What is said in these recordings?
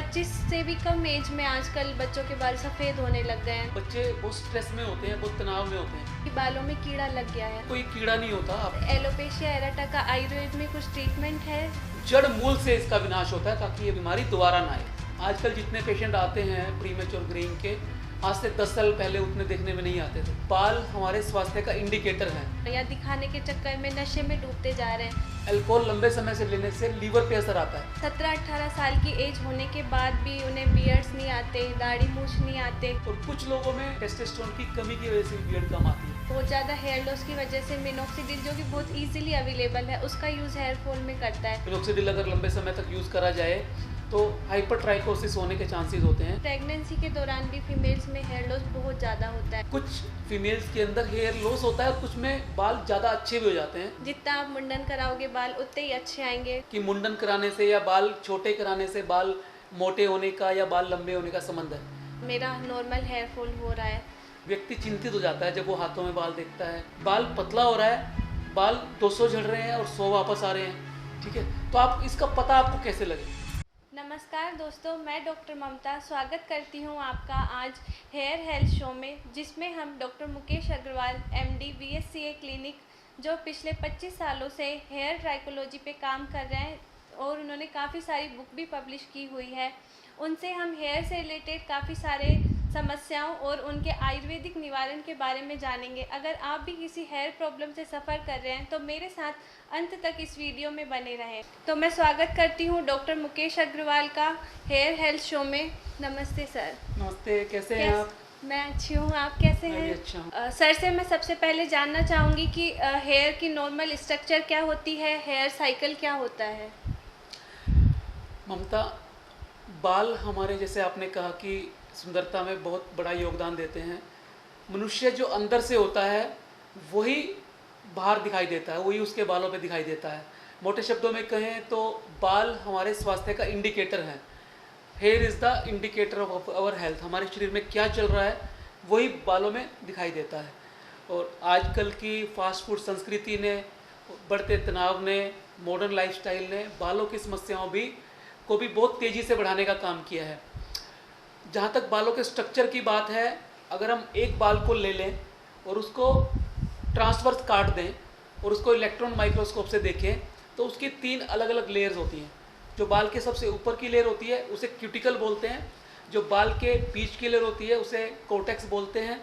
25 से भी कम एज में आजकल बच्चों के बाल सफ़ेद होने लग गए हैं। बच्चे बहुत स्ट्रेस में होते हैं, बहुत तनाव में होते हैं। कि बालों में कीड़ा लग गया है। कोई कीड़ा नहीं होता। एलोपेशिया एरेटा का आयुर्वेद में कुछ ट्रीटमेंट है? जड़ मूल से इसका विनाश होता है ताकि ये बीमारी दोबारा ना आए। आजकल जितने पेशेंट आते हैं प्रीमेच्योर ग्रेइंग के, आज से 10 साल पहले उतने देखने में नहीं आते थे। बाल हमारे स्वास्थ्य का इंडिकेटर है। या दिखाने के चक्कर में नशे में डूबते जा रहे हैं। अल्कोहल लंबे समय से लेने से लीवर पे असर आता है। 17-18 साल की एज होने के बाद भी उन्हें बियर्ड्स नहीं आते, दाढ़ी मूछ नहीं आते। और कुछ लोगों में टेस्टोस्टेरोन की कमी की वजह से बियर्ड कम आती है। बहुत ज़्यादा हेयर लॉस की वजह से मिनोक्सिडिल, जो कि बहुत इजीली अवेलेबल है, उसका यूज़ हेयर फॉल में करता है। मिनोक्सिडिल अगर लंबे समय तक यूज़ करा जाए तो हाइपरट्राइकोसिस होने के चांसेस होते हैं। प्रेगनेंसी के दौरान भी फीमेल्स में हेयर लॉस बहुत ज़्यादा होता है। कुछ फीमेल्स के अंदर हेयर लॉस होता है और कुछ में बाल ज़्यादा अच्छे भी हो जाते हैं। जितना आप मुंडन कराओगे बाल उतने ही अच्छे आएंगे। कि मुंडन कराने से या बाल छोटे कराने से बाल मोटे होने का या बाल लंबे होने का संबंध है। मेरा नॉर्मल हेयर फॉल हो रहा है। व्यक्ति चिंतित हो जाता है जब वो हाथों में बाल देखता है। बाल पतला हो रहा है, बाल 200 झड़ रहे हैं और 100 वापस आ रहे हैं। ठीक है, तो आप इसका पता आपको कैसे लगे? नमस्कार दोस्तों, मैं डॉक्टर ममता स्वागत करती हूं आपका आज हेयर हेल्थ शो में, जिसमें हम doctor Mukesh Agrawal MD BSCA clinic, जो पिछले 25 सालों से हेयर ट्राइकोलॉजी पे काम कर रहे हैं और उन्होंने काफ़ी सारी बुक भी पब्लिश की हुई है, उनसे हम हेयर से रिलेटेड काफ़ी सारे समस्याओं और उनके आयुर्वेदिक निवारण के बारे में जानेंगे। अगर आप भी किसी हेयर प्रॉब्लम से सफ़र कर रहे हैं तो मेरे साथ अंत तक इस वीडियो में बने रहें। तो मैं स्वागत करती हूं डॉक्टर मुकेश अग्रवाल का हेयर हेल्थ शो में। नमस्ते सर। नमस्ते, कैसे हैं आप? मैं अच्छी हूँ, आप कैसे मैं भी हैं? अच्छा हूँ। सर से मैं सबसे पहले जानना चाहूँगी कि हेयर की नॉर्मल स्ट्रक्चर क्या होती है, हेयर साइकिल क्या होता है? ममता, बाल हमारे, जैसे आपने कहा कि सुंदरता में बहुत बड़ा योगदान देते हैं। मनुष्य जो अंदर से होता है वही बाहर दिखाई देता है, वही उसके बालों पे दिखाई देता है। मोटे शब्दों में कहें तो बाल हमारे स्वास्थ्य का इंडिकेटर है। Hair is the indicator of our health. हमारे शरीर में क्या चल रहा है वही बालों में दिखाई देता है। और आजकल की फास्ट फूड संस्कृति ने, बढ़ते तनाव ने, मॉडर्न लाइफस्टाइल ने बालों की समस्याओं को भी बहुत तेज़ी से बढ़ाने का काम किया है। जहाँ तक बालों के स्ट्रक्चर की बात है, अगर हम एक बाल को ले लें और उसको ट्रांसवर्स काट दें और उसको इलेक्ट्रॉन माइक्रोस्कोप से देखें तो उसकी 3 अलग अलग लेयर्स होती हैं। जो बाल के सबसे ऊपर की लेयर होती है उसे क्यूटिकल बोलते हैं। जो बाल के बीच की लेयर होती है उसे कोर्टेक्स बोलते हैं।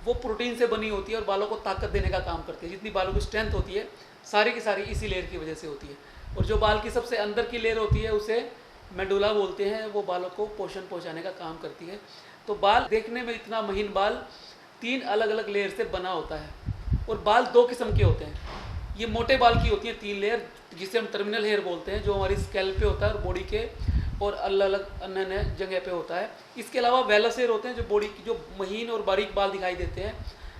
वो प्रोटीन से बनी होती है और बालों को ताकत देने का काम करती है। जितनी बालों की स्ट्रेंथ होती है सारी की सारी इसी लेयर की वजह से होती है। और जो बाल की सबसे अंदर की लेयर होती है उसे मेडुला बोलते हैं। वो बालों को पोषण पहुंचाने का काम करती है। तो बाल देखने में इतना महीन बाल 3 अलग अलग लेयर से बना होता है। और बाल 2 किस्म के होते हैं। ये मोटे बाल की होती हैं 3 लेयर, जिसे हम टर्मिनल हेयर बोलते हैं, जो हमारी स्कैल्प पे होता है और बॉडी के और अलग अलग अन्य अन्य जगह पे होता है। इसके अलावा वेलस हेयर होते हैं, जो बॉडी की जो महीन और बारीक बाल दिखाई देते हैं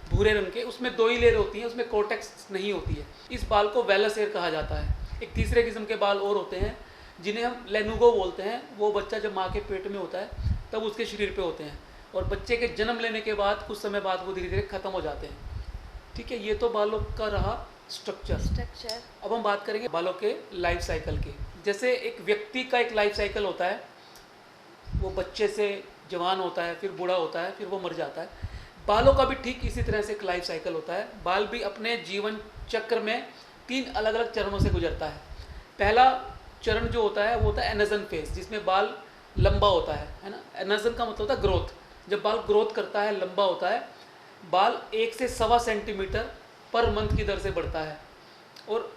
भूरे रंग के, उसमें 2 ही लेयर होती हैं, उसमें कोर्टेक्स नहीं होती है। इस बाल को वेलस हेयर कहा जाता है। एक तीसरे किस्म के बाल और होते हैं जिन्हें हम लेनुगो बोलते हैं। वो बच्चा जब माँ के पेट में होता है तब उसके शरीर पे होते हैं और बच्चे के जन्म लेने के बाद कुछ समय बाद वो धीरे धीरे ख़त्म हो जाते हैं। ठीक है, ये तो बालों का रहा स्ट्रक्चर। अब हम बात करेंगे बालों के लाइफ साइकिल की। जैसे एक व्यक्ति का एक लाइफ साइकिल होता है, वो बच्चे से जवान होता है, फिर बूढ़ा होता है, फिर वो मर जाता है। बालों का भी ठीक इसी तरह से एक लाइफ साइकिल होता है। बाल भी अपने जीवन चक्र में 3 अलग अलग चरणों से गुजरता है। पहला चरण जो होता है वो होता है एनर्जन फेज, जिसमें बाल लंबा होता है ना। एनर्जन का मतलब होता है ग्रोथ। जब बाल ग्रोथ करता है, लंबा होता है, बाल 1 से 1.25 सेंटीमीटर पर मंथ की दर से बढ़ता है। और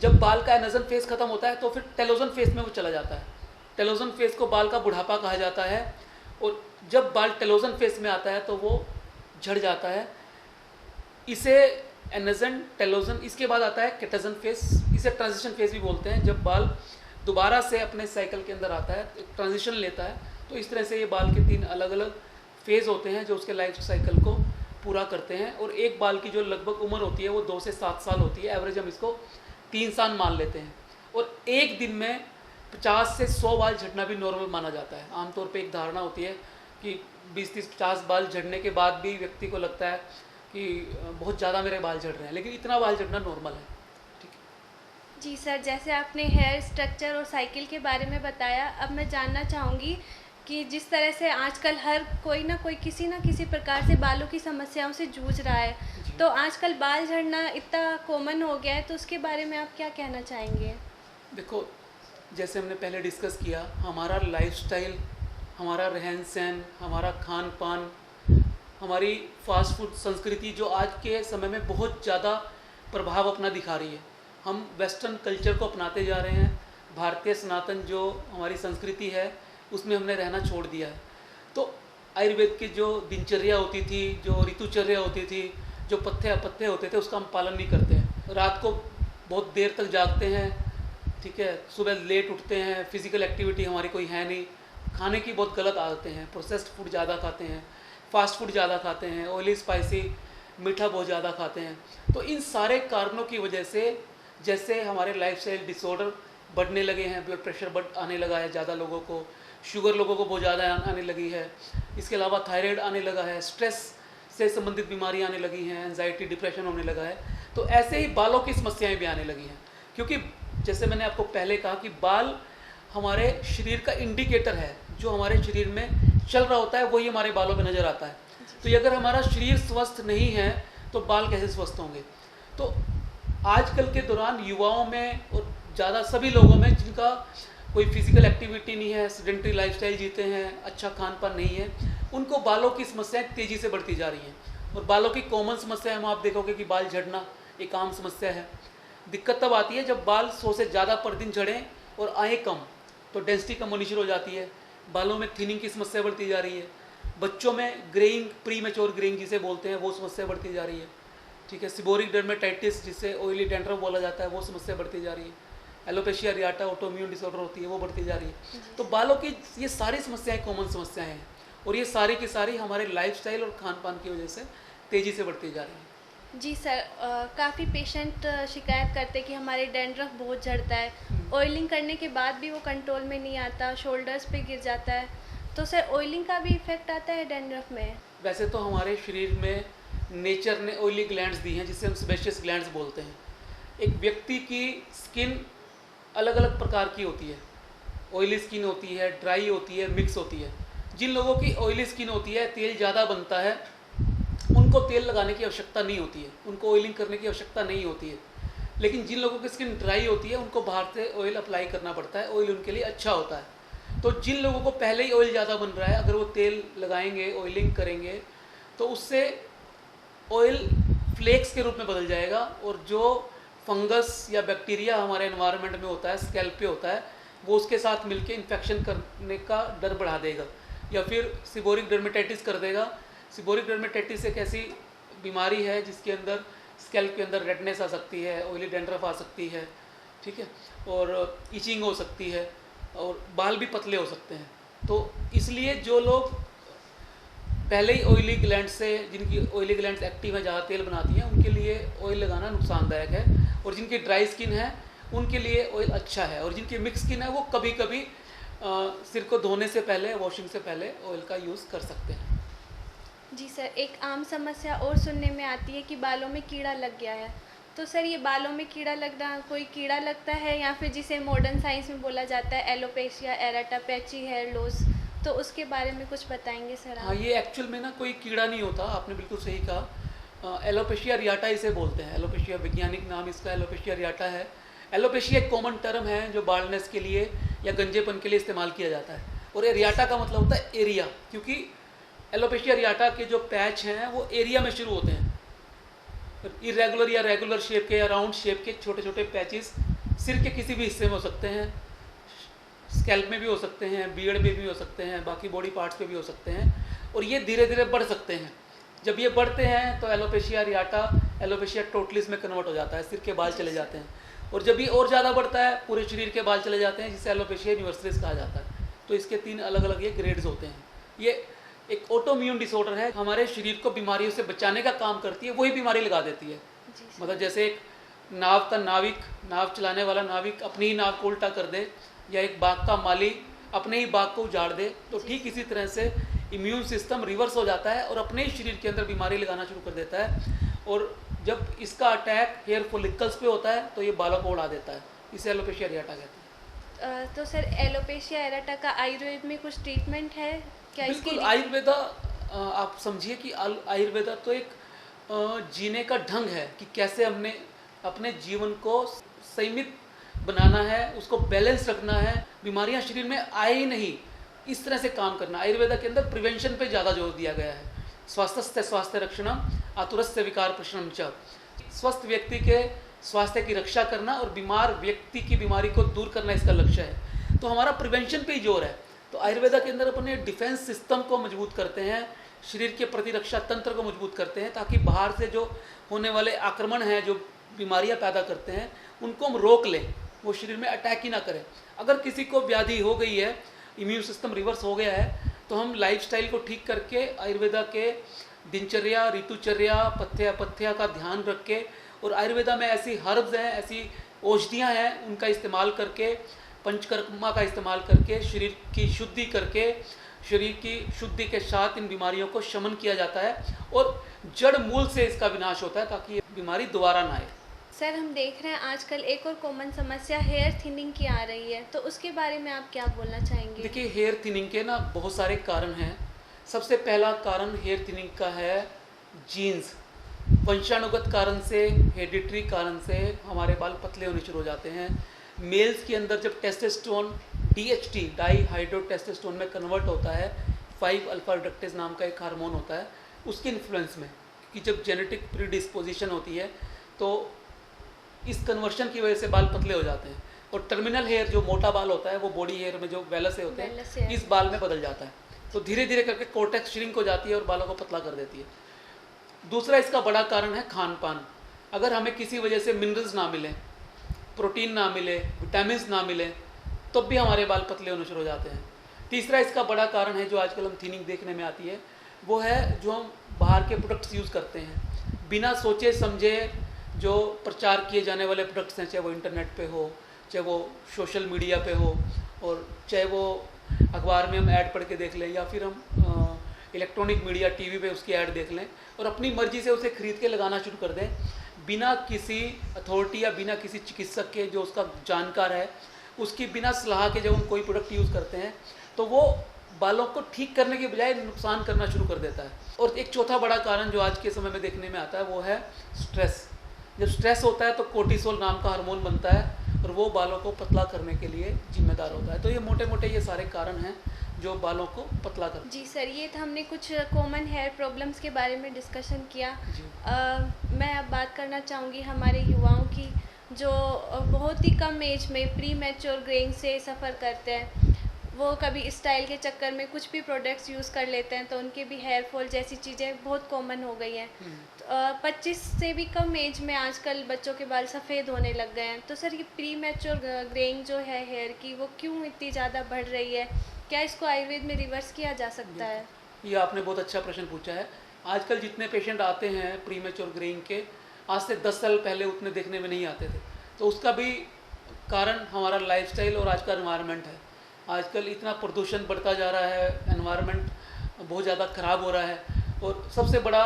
जब बाल का एनर्जन फेज खत्म होता है तो फिर टेलोजन फेज में वो चला जाता है। टेलोजन फेज को बाल का बुढ़ापा कहा जाता है। और जब बाल टेलोजन फेज में आता है तो वो झड़ जाता है। इसे एनर्जन, टेलोजन, इसके बाद आता है केटाजन फेज, इसे ट्रांजिशन फेज भी बोलते हैं। जब बाल दोबारा से अपने साइकिल के अंदर आता है, एक ट्रांजिशन लेता है, तो इस तरह से ये बाल के 3 अलग अलग फेज़ होते हैं जो उसके लाइफ साइकिल को पूरा करते हैं। और एक बाल की जो लगभग उम्र होती है वो 2 से 7 साल होती है। एवरेज हम इसको 3 साल मान लेते हैं। और एक दिन में 50 से 100 बाल झड़ना भी नॉर्मल माना जाता है। आमतौर पे एक धारणा होती है कि 20-30-50 बाल झड़ने के बाद भी व्यक्ति को लगता है कि बहुत ज़्यादा मेरे बाल झड़ रहे हैं, लेकिन इतना बाल झड़ना नॉर्मल है। ठीक है। जी सर, जैसे आपने हेयर स्ट्रक्चर और साइकिल के बारे में बताया, अब मैं जानना चाहूँगी कि जिस तरह से आजकल हर कोई ना कोई किसी न किसी प्रकार से बालों की समस्याओं से जूझ रहा है, जी। तो आजकल बाल झड़ना इतना कॉमन हो गया है, तो उसके बारे में आप क्या कहना चाहेंगे? देखो, जैसे हमने पहले डिस्कस किया, हमारा लाइफस्टाइल, हमारा रहन सहन, हमारा खान पान, हमारी फास्ट फूड संस्कृति जो आज के समय में बहुत ज़्यादा प्रभाव अपना दिखा रही है। हम वेस्टर्न कल्चर को अपनाते जा रहे हैं। भारतीय सनातन जो हमारी संस्कृति है उसमें हमने रहना छोड़ दिया है। तो आयुर्वेद की जो दिनचर्या होती थी, जो ऋतुचर्या होती थी, जो पथ्य अपथ्य होते थे, उसका हम पालन नहीं करते हैं। रात को बहुत देर तक जागते हैं, ठीक है, सुबह लेट उठते हैं, फिजिकल एक्टिविटी हमारी कोई है नहीं, खाने की बहुत गलत आदतें हैं, प्रोसेस्ड फूड ज़्यादा खाते हैं, फास्ट फूड ज़्यादा खाते हैं, ऑयली स्पाइसी मीठा बहुत ज़्यादा खाते हैं। तो इन सारे कारणों की वजह से जैसे हमारे लाइफस्टाइल डिसऑर्डर बढ़ने लगे हैं, ब्लड प्रेशर बढ़ आने लगा है ज़्यादा लोगों को, शुगर लोगों को बहुत ज़्यादा आने लगी है, इसके अलावा थायराइड आने लगा है, स्ट्रेस से संबंधित बीमारी आने लगी हैं, एंजाइटी डिप्रेशन होने लगा है। तो ऐसे ही बालों की समस्याएं भी आने लगी हैं, क्योंकि जैसे मैंने आपको पहले कहा कि बाल हमारे शरीर का इंडिकेटर है। जो हमारे शरीर में चल रहा होता है वही हमारे बालों पे नज़र आता है। तो ये अगर हमारा शरीर स्वस्थ नहीं है तो बाल कैसे स्वस्थ होंगे? तो आजकल के दौरान युवाओं में और ज़्यादा सभी लोगों में जिनका कोई फिजिकल एक्टिविटी नहीं है, सेडेंटरी लाइफस्टाइल जीते हैं, अच्छा खान पान नहीं है, उनको बालों की समस्याएं तेज़ी से बढ़ती जा रही हैं। और बालों की कॉमन समस्या हम आप देखोगे कि बाल झड़ना एक आम समस्या है। दिक्कत तब आती है जब बाल 100 से ज़्यादा पर दिन झड़ें और आए कम, तो डेंसिटी कम होनी शुरू हो जाती है। बालों में थिनिंग की समस्या बढ़ती जा रही है। बच्चों में ग्रेइंग, प्री मैच्योर ग्रेइंग जिसे बोलते हैं, वो समस्या बढ़ती जा रही है। ठीक है, सिबोरिक डर्मेटाइटिस जिसे ऑयली डैंड्रफ बोला जाता है, वो समस्या बढ़ती जा रही है। एलोपेशिया एरियाटा ऑटोइम्यून डिसऑर्डर होती है, वो बढ़ती जा रही है। तो बालों की ये सारी समस्याएं कॉमन समस्याएं हैं, और ये सारी की सारी हमारे लाइफस्टाइल और खान पान की वजह से तेज़ी से बढ़ती जा रही है। जी सर, काफ़ी पेशेंट शिकायत करते हैं कि हमारे डैंड्रफ बहुत झड़ता है, ऑयलिंग करने के बाद भी वो कंट्रोल में नहीं आता, शोल्डर्स पे गिर जाता है। तो सर, ऑयलिंग का भी इफ़ेक्ट आता है डैंड्रफ में? वैसे तो हमारे शरीर में नेचर ने ऑयली ग्लैंड्स दी हैं, जिसे हम सेबेशियस ग्लैंड्स बोलते हैं। एक व्यक्ति की स्किन अलग अलग प्रकार की होती है। ऑयली स्किन होती है, ड्राई होती है, मिक्स होती है। जिन लोगों की ऑयली स्किन होती है, तेल ज़्यादा बनता है, उनको तेल लगाने की आवश्यकता नहीं होती है, उनको ऑयलिंग करने की आवश्यकता नहीं होती है। लेकिन जिन लोगों की स्किन ड्राई होती है, उनको बाहर से ऑयल अप्लाई करना पड़ता है, ऑयल उनके लिए अच्छा होता है। तो जिन लोगों को पहले ही ऑयल ज़्यादा बन रहा है, अगर वो तेल लगाएंगे, ऑयलिंग करेंगे, तो उससे ऑयल फ्लेक्स के रूप में बदल जाएगा, और जो फंगस या बैक्टीरिया हमारे एनवायरनमेंट में होता है, स्कैल्प पे होता है, वो उसके साथ मिलके इन्फेक्शन करने का डर बढ़ा देगा, या फिर सिबोरिक डर्मेटाइटिस कर देगा। सिबोरिक डर्मेटाइटिस एक ऐसी बीमारी है जिसके अंदर स्कैल्प के अंदर रेडनेस आ सकती है, ऑयली डैंड्रफ आ सकती है, ठीक है, और इचिंग हो सकती है, और बाल भी पतले हो सकते हैं। तो इसलिए जो लोग पहले ही ऑयली ग्लैंड से, जिनकी ऑयली ग्लैंड्स एक्टिव है, ज़्यादा तेल बनाती हैं, उनके लिए ऑयल लगाना नुकसानदायक है। और जिनकी ड्राई स्किन है उनके लिए ऑयल अच्छा है, और जिनकी मिक्स स्किन है वो कभी कभी सिर को धोने से पहले, वॉशिंग से पहले ऑयल का यूज़ कर सकते हैं। जी सर, एक आम समस्या और सुनने में आती है कि बालों में कीड़ा लग गया है। तो सर, ये बालों में कीड़ा लगना कोई कीड़ा लगता है, या फिर जिसे मॉडर्न साइंस में बोला जाता है alopecia areata, patchy hair loss, तो उसके बारे में कुछ बताएंगे सर आप? हाँ, ये एक्चुअल में ना कोई कीड़ा नहीं होता, आपने बिल्कुल सही कहा। एलोपेशिया एरियाटा इसे बोलते हैं। एलोपेशिया वैज्ञानिक नाम इसका एलोपेशिया एरियाटा है। एलोपेशिया एक कॉमन टर्म है जो बाल्डनेस के लिए या गंजेपन के लिए इस्तेमाल किया जाता है। और एरियाटा का मतलब होता है एरिया, क्योंकि एलोपेशिया एरियाटा के जो पैच हैं वो एरिया में शुरू होते हैं। इरेगुलर या रेगुलर शेप के या राउंड शेप के छोटे छोटे पैचेस सिर के किसी भी हिस्से में हो सकते हैं, स्कैल्प में भी हो सकते हैं, बियर्ड में भी हो सकते हैं, बाकी बॉडी पार्ट्स पे भी हो सकते हैं, और ये धीरे धीरे बढ़ सकते हैं। जब ये बढ़ते हैं तो एलोपेशिया एरियाटा एलोपेशिया टोटलिस में कन्वर्ट हो जाता है, सिर के बाल चले जाते हैं। और जब ये और ज़्यादा बढ़ता है, पूरे शरीर के बाल चले जाते हैं, जिसे एलोपेशिया यूनिवर्सलिस कहा जाता है। तो इसके 3 अलग अलग ये ग्रेड्स होते हैं। ये एक ऑटोइम्यून डिसऑर्डर है, हमारे शरीर को बीमारियों से बचाने का काम करती है, वही बीमारी लगा देती है। मतलब जैसे एक नाव का नाविक, नाव चलाने वाला नाविक अपनी ही नाव को उल्टा कर दे, या एक बाग का माली अपने ही बाग को उजाड़ दे, तो ठीक इसी तरह से इम्यून सिस्टम रिवर्स हो जाता है और अपने ही शरीर के अंदर बीमारी लगाना शुरू कर देता है। और जब इसका अटैक हेयर फॉलिकल्स पे होता है तो ये बालों को उड़ा देता है, इसे एलोपेशिया एरियाटा कहते हैं। तो सर एलोपेशिया एरेटा का आयुर्वेद में कुछ ट्रीटमेंट है क्या इसके बिल्कुल, लिए? आयुर्वेदा आप समझिए कि आयुर्वेदा तो एक जीने का ढंग है कि कैसे हमने अपने जीवन को संयमित बनाना है, उसको बैलेंस रखना है, बीमारियां शरीर में आए ही नहीं, इस तरह से काम करना। आयुर्वेदा के अंदर प्रिवेंशन पे ज़्यादा जोर दिया गया है। स्वास्थ्य स्वास्थ्य रक्षणम आतुरस्य विकार प्रशमनम च, स्वस्थ व्यक्ति के स्वास्थ्य की रक्षा करना और बीमार व्यक्ति की बीमारी को दूर करना इसका लक्ष्य है। तो हमारा प्रिवेंशन पे ही जोर है। तो आयुर्वेदा के अंदर अपने डिफेंस सिस्टम को मजबूत करते हैं, शरीर के प्रतिरक्षा तंत्र को मजबूत करते हैं, ताकि बाहर से जो होने वाले आक्रमण हैं, जो बीमारियां पैदा करते हैं, उनको हम रोक लें, वो शरीर में अटैक ही ना करें। अगर किसी को व्याधि हो गई है, इम्यून सिस्टम रिवर्स हो गया है, तो हम लाइफस्टाइल को ठीक करके आयुर्वेदा के दिनचर्या, ऋतुचर्या, पथ्य अपथ्य का ध्यान रख के, और आयुर्वेदा में ऐसी हर्ब्स हैं, ऐसी औषधियाँ हैं, उनका इस्तेमाल करके, पंचकर्मा का इस्तेमाल करके, शरीर की शुद्धि करके, शरीर की शुद्धि के साथ इन बीमारियों को शमन किया जाता है और जड़ मूल से इसका विनाश होता है, ताकि ये बीमारी दोबारा ना आए। सर हम देख रहे हैं आजकल एक और कॉमन समस्या हेयर थिनिंग की आ रही है, तो उसके बारे में आप क्या बोलना चाहेंगे? देखिए, हेयर थिनिंग के ना बहुत सारे कारण हैं। सबसे पहला कारण हेयर थिनिंग का है जीन्स। वंशानुगत कारण से, हेरिडिटरी कारण से हमारे बाल पतले होने शुरू हो जाते हैं। मेल्स के अंदर जब testosterone DHT dihydrotestosterone में कन्वर्ट होता है, 5 अल्फा रिडक्टेज नाम का एक हार्मोन होता है, उसके इन्फ्लुएंस में, कि जब जेनेटिक प्रीडिस्पोजिशन होती है तो इस कन्वर्शन की वजह से बाल पतले हो जाते हैं। और टर्मिनल हेयर जो मोटा बाल होता है, वो बॉडी हेयर में जो वेलस होते हैं, इस बाल में बदल जाता है। तो धीरे धीरे करके कोर्टेक्स श्रिंक हो जाती है और बालों को पतला कर देती है। दूसरा इसका बड़ा कारण है खान पान। अगर हमें किसी वजह से मिनरल्स ना मिले, प्रोटीन ना मिले, विटामिन ना मिले, तो भी हमारे बाल पतले होने शुरू हो जाते हैं। तीसरा इसका बड़ा कारण है, जो आजकल हम थिनिंग देखने में आती है, वो है जो हम बाहर के प्रोडक्ट्स यूज़ करते हैं बिना सोचे समझे। जो प्रचार किए जाने वाले प्रोडक्ट्स हैं, चाहे वो इंटरनेट पे हो, चाहे वो सोशल मीडिया पे हो, और चाहे वो अखबार में हम ऐड पढ़ के देख लें, या फिर हम इलेक्ट्रॉनिक मीडिया टीवी पे उसकी ऐड देख लें और अपनी मर्जी से उसे खरीद के लगाना शुरू कर दें, बिना किसी अथॉरिटी या बिना किसी चिकित्सक के जो उसका जानकार है, उसकी बिना सलाह के जब हम कोई प्रोडक्ट यूज़ करते हैं, तो वो बालों को ठीक करने के बजाय नुकसान करना शुरू कर देता है। और एक चौथा बड़ा कारण जो आज के समय में देखने में आता है, वो है स्ट्रेस। जब स्ट्रेस होता है तो कोर्टिसोल नाम का हार्मोन बनता है और वो बालों को पतला करने के लिए जिम्मेदार होता है। तो ये मोटे मोटे ये सारे कारण हैं जो बालों को पतला करते हैं। जी सर, ये तो हमने कुछ कॉमन हेयर प्रॉब्लम्स के बारे में डिस्कशन किया। मैं अब बात करना चाहूँगी हमारे युवाओं की, जो बहुत ही कम एज में प्री मैच्योर ग्रेइंग से सफ़र करते हैं। वो कभी स्टाइल के चक्कर में कुछ भी प्रोडक्ट्स यूज़ कर लेते हैं, तो उनके भी हेयर फॉल जैसी चीज़ें बहुत कॉमन हो गई हैं। 25 से भी कम एज में आजकल बच्चों के बाल सफ़ेद होने लग गए हैं। तो सर, ये प्री मैच्योर ग्रेइंग जो है हेयर की, वो क्यों इतनी ज़्यादा बढ़ रही है? क्या इसको आयुर्वेद में रिवर्स किया जा सकता है? ये आपने बहुत अच्छा प्रश्न पूछा है। आजकल जितने पेशेंट आते हैं प्री मैच्योर ग्रेइंग के, आज से 10 साल पहले उतने देखने में नहीं आते थे। तो उसका भी कारण हमारा लाइफस्टाइल और आज का एनवायरनमेंट है। आजकल इतना प्रदूषण बढ़ता जा रहा है, एनवायरनमेंट बहुत ज़्यादा ख़राब हो रहा है, और सबसे बड़ा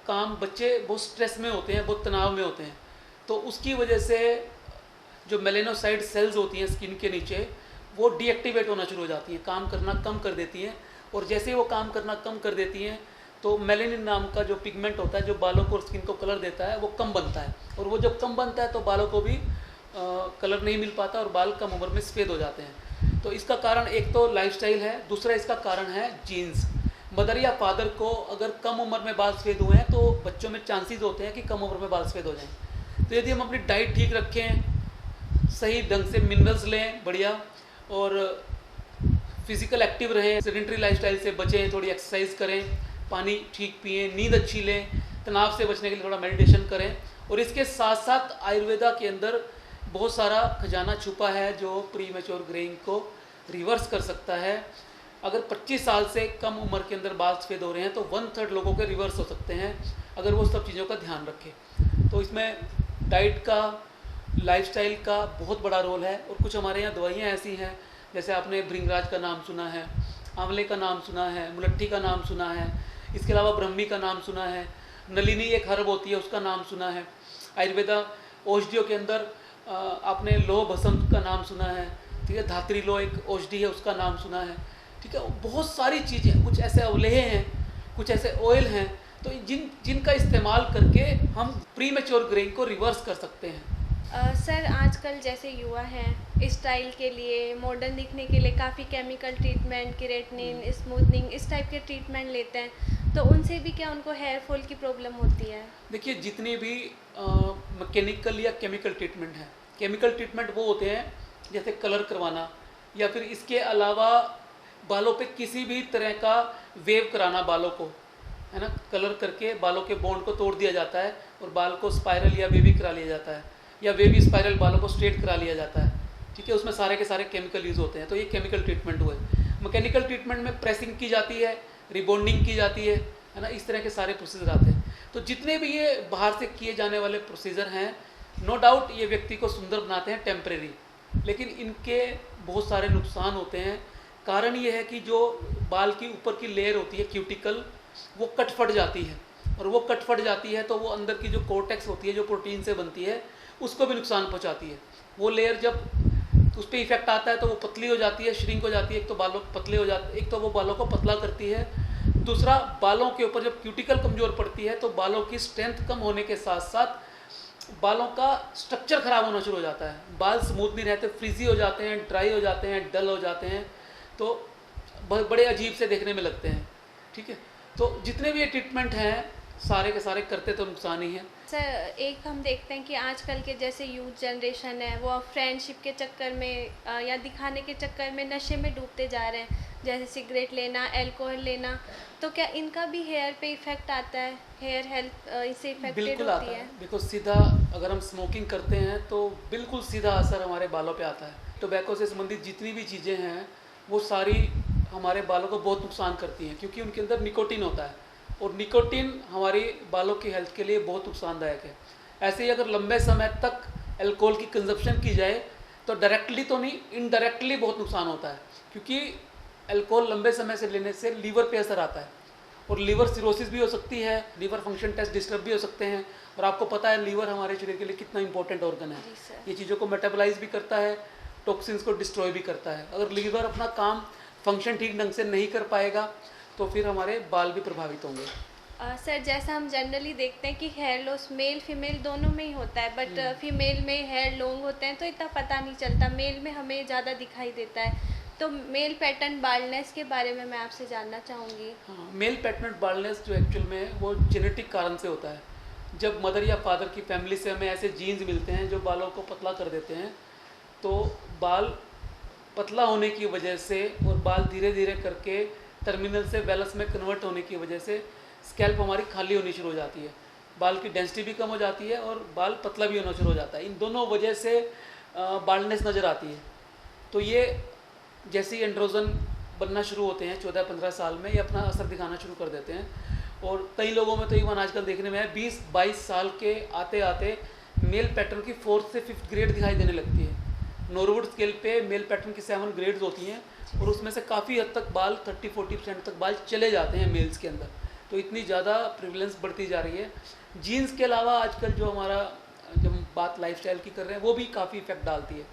काम, बच्चे बहुत स्ट्रेस में होते हैं, बहुत तनाव में होते हैं। तो उसकी वजह से जो मेलेनोसाइट सेल्स होती हैं स्किन के नीचे, वो डीएक्टिवेट होना शुरू हो जाती हैं, काम करना कम कर देती हैं। और जैसे ही वो काम करना कम कर देती हैं, तो मेलेनिन नाम का जो पिगमेंट होता है, जो बालों को और स्किन को कलर देता है, वो कम बनता है। और वो जब कम बनता है तो बालों को भी कलर नहीं मिल पाता और बाल कम उम्र में सफ़ेद हो जाते हैं। तो इसका कारण एक तो लाइफस्टाइल है, दूसरा इसका कारण है जीन्स। मदर या फादर को अगर कम उम्र में बाल सफ़ेद हुए हैं, तो बच्चों में चांसेस होते हैं कि कम उम्र में बाल सफ़ेद हो जाएं। तो यदि हम अपनी डाइट ठीक रखें, सही ढंग से मिनरल्स लें बढ़िया, और फिज़िकल एक्टिव रहें, सेडेंटरी लाइफस्टाइल से बचें, थोड़ी एक्सरसाइज करें, पानी ठीक पिएं, नींद अच्छी लें, तनाव से बचने के लिए थोड़ा मेडिटेशन करें, और इसके साथ साथ आयुर्वेदा के अंदर बहुत सारा खजाना छुपा है जो प्री मैच्योर ग्रेइंग को रिवर्स कर सकता है। अगर 25 साल से कम उम्र के अंदर बाल सफ़ेद हो रहे हैं, तो 1/3 लोगों के रिवर्स हो सकते हैं अगर वो सब चीज़ों का ध्यान रखें। तो इसमें डाइट का, लाइफस्टाइल का बहुत बड़ा रोल है। और कुछ हमारे यहाँ दवाइयाँ ऐसी हैं, जैसे आपने भृंगराज का नाम सुना है, आंवले का नाम सुना है, मुलट्ठी का नाम सुना है, इसके अलावा ब्रह्मी का नाम सुना है, नलिनी एक हर्ब होती है उसका नाम सुना है। आयुर्वेदा औषधियों के अंदर आपने लोह भस्म का नाम सुना है, ठीक है, धात्री लोह एक औषधि है, उसका नाम सुना है, ठीक है। बहुत सारी चीज़ें, कुछ ऐसे अवलेह हैं, कुछ ऐसे ऑयल हैं, तो जिनका इस्तेमाल करके हम प्री मैच्योर ग्रेइंग को रिवर्स कर सकते हैं। सर आजकल जैसे युवा हैं स्टाइल के लिए, मॉडर्न दिखने के लिए काफ़ी केमिकल ट्रीटमेंट, केराटिन, स्मूथनिंग, इस टाइप के ट्रीटमेंट लेते हैं, तो उनसे भी क्या उनको हेयर फॉल की प्रॉब्लम होती है? देखिए, जितनी भी मैकेनिकल या केमिकल ट्रीटमेंट है, केमिकल ट्रीटमेंट वो होते हैं जैसे कलर करवाना, या फिर इसके अलावा बालों पे किसी भी तरह का वेव कराना बालों को, है ना, कलर करके बालों के बॉन्ड को तोड़ दिया जाता है और बाल को स्पाइरल या वेवी करा लिया जाता है, या वेवी स्पाइरल बालों को स्ट्रेट करा लिया जाता है, ठीक है। उसमें सारे के सारे केमिकल यूज़ होते हैं, तो ये केमिकल ट्रीटमेंट हुए। मैकेनिकल ट्रीटमेंट में प्रेसिंग की जाती है, रिबॉन्डिंग की जाती है ना, इस तरह के सारे प्रोसीजर आते हैं। तो जितने भी ये बाहर से किए जाने वाले प्रोसीजर हैं, नो डाउट ये व्यक्ति को सुंदर बनाते हैं टेम्परेरी, लेकिन इनके बहुत सारे नुकसान होते हैं। कारण ये है कि जो बाल की ऊपर की लेयर होती है क्यूटिकल, वो कट फट जाती है, और वो कट फट जाती है तो वो अंदर की जो कोर्टेक्स होती है जो प्रोटीन से बनती है, उसको भी नुकसान पहुंचाती है। वो लेयर जब उस पर इफेक्ट आता है तो वो पतली हो जाती है, श्रिंक हो जाती है, एक तो बालों पतले हो जाते, एक तो वो बालों को पतला करती है, दूसरा बालों के ऊपर जब क्यूटिकल कमज़ोर पड़ती है तो बालों की स्ट्रेंथ कम होने के साथ साथ बालों का स्ट्रक्चर खराब होना शुरू हो जाता है, बाल स्मूथ नहीं रहते, फ्रीजी हो जाते हैं, ड्राई हो जाते हैं, डल हो जाते हैं, तो बड़े अजीब से देखने में लगते हैं, ठीक है। तो जितने भी ये ट्रीटमेंट हैं सारे के सारे करते तो नुकसान ही है। सर एक हम देखते हैं कि आजकल के जैसे यूथ जनरेशन है वो फ्रेंडशिप के चक्कर में या दिखाने के चक्कर में नशे में डूबते जा रहे हैं, जैसे सिगरेट लेना, अल्कोहल लेना, तो क्या इनका भी हेयर पे इफेक्ट आता है? हेयर हेल्थ इससे इफेक्टेड बिल्कुल होती आता है? देखो, सीधा अगर हम स्मोकिंग करते हैं तो बिल्कुल सीधा असर हमारे बालों पे आता है। टोबैको से संबंधित जितनी भी चीज़ें हैं वो सारी हमारे बालों को बहुत नुकसान करती हैं, क्योंकि उनके अंदर निकोटीन होता है, और निकोटीन हमारी बालों की हेल्थ के लिए बहुत नुकसानदायक है। ऐसे ही अगर लंबे समय तक अल्कोहल की कंजप्शन की जाए तो डायरेक्टली तो नहीं, इनडायरेक्टली बहुत नुकसान होता है, क्योंकि अल्कोहल लंबे समय से लेने से लीवर पे असर आता है, और लीवर सिरोसिस भी हो सकती है, लीवर फंक्शन टेस्ट डिस्टर्ब भी हो सकते हैं। और आपको पता है लीवर हमारे शरीर के लिए कितना इंपॉर्टेंट ऑर्गन है, ये चीज़ों को मेटाबोलाइज भी करता है, टॉक्सिन्स को डिस्ट्रॉय भी करता है। अगर लीवर अपना काम फंक्शन ठीक ढंग से नहीं कर पाएगा तो फिर हमारे बाल भी प्रभावित होंगे। सर जैसा हम जनरली देखते हैं कि हेयर लॉस मेल फीमेल दोनों में ही होता है, बट फीमेल में हेयर लॉन्ग होते हैं तो इतना पता नहीं चलता, मेल में हमें ज़्यादा दिखाई देता है। तो मेल पैटर्न बाल्डनेस के बारे में मैं आपसे जानना चाहूँगी। हाँ, मेल पैटर्न बाल्डनेस जो एक्चुअल में है वो जेनेटिक कारण से होता है। जब मदर या फादर की फैमिली से हमें ऐसे जीन्स मिलते हैं जो बालों को पतला कर देते हैं, तो बाल पतला होने की वजह से और बाल धीरे धीरे करके टर्मिनल से वेलस में कन्वर्ट होने की वजह से स्कैल्प हमारी खाली होनी शुरू हो जाती है, बाल की डेंसिटी भी कम हो जाती है और बाल पतला भी होना शुरू हो जाता है। इन दोनों वजह से बाल्डनेस नज़र आती है। तो ये जैसे ही एंड्रोजन बनना शुरू होते हैं 14-15 साल में, ये अपना असर दिखाना शुरू कर देते हैं, और कई लोगों में तो इवन आजकल देखने में है 20-22 साल के आते आते मेल पैटर्न की 4th से 5th ग्रेड दिखाई देने लगती है। नॉरवुड स्केल पे मेल पैटर्न की 7 ग्रेड्स होती हैं, और उसमें से काफ़ी हद तक बाल 30-40% तक बाल चले जाते हैं मेल्स के अंदर। तो इतनी ज़्यादा प्रिवलेंस बढ़ती जा रही है। जीन्स के अलावा आजकल जो हमारा, जब हम बात लाइफस्टाइल की कर रहे हैं, वो भी काफ़ी इफेक्ट डालती है।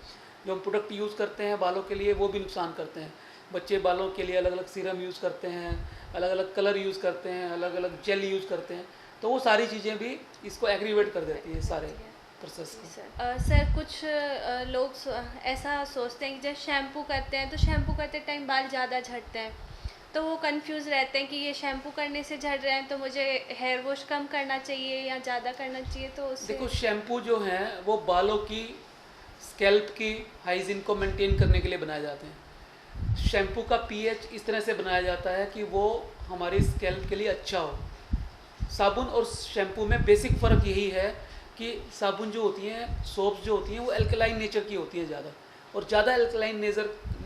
जो हम प्रोडक्ट यूज़ करते हैं बालों के लिए वो भी नुकसान करते हैं। बच्चे बालों के लिए अलग अलग सीरम यूज़ करते हैं, अलग अलग कलर यूज़ करते हैं, अलग अलग जेल यूज़ करते हैं, तो वो सारी चीज़ें भी इसको एग्रीवेट कर देती है सारे प्रोसेस को। सर कुछ लोग ऐसा सोचते हैं कि जब शैम्पू करते हैं तो शैम्पू करते टाइम बाल ज़्यादा झड़ते हैं, तो वो कंफ्यूज रहते हैं कि ये शैम्पू करने से झड़ रहे हैं तो मुझे हेयर वॉश कम करना चाहिए या ज़्यादा करना चाहिए। तो उससे देखो, शैम्पू जो है वो बालों की स्कैल्प की हाइजीन को मेंटेन करने के लिए बनाए जाते हैं। शैम्पू का पीएच इस तरह से बनाया जाता है कि वो हमारी स्कैल्प के लिए अच्छा हो। साबुन और शैम्पू में बेसिक फ़र्क यही है कि साबुन जो होती हैं, सोप्स जो होती हैं, वो एल्कलाइन नेचर की होती हैं ज़्यादा, और ज़्यादा एल्कलाइन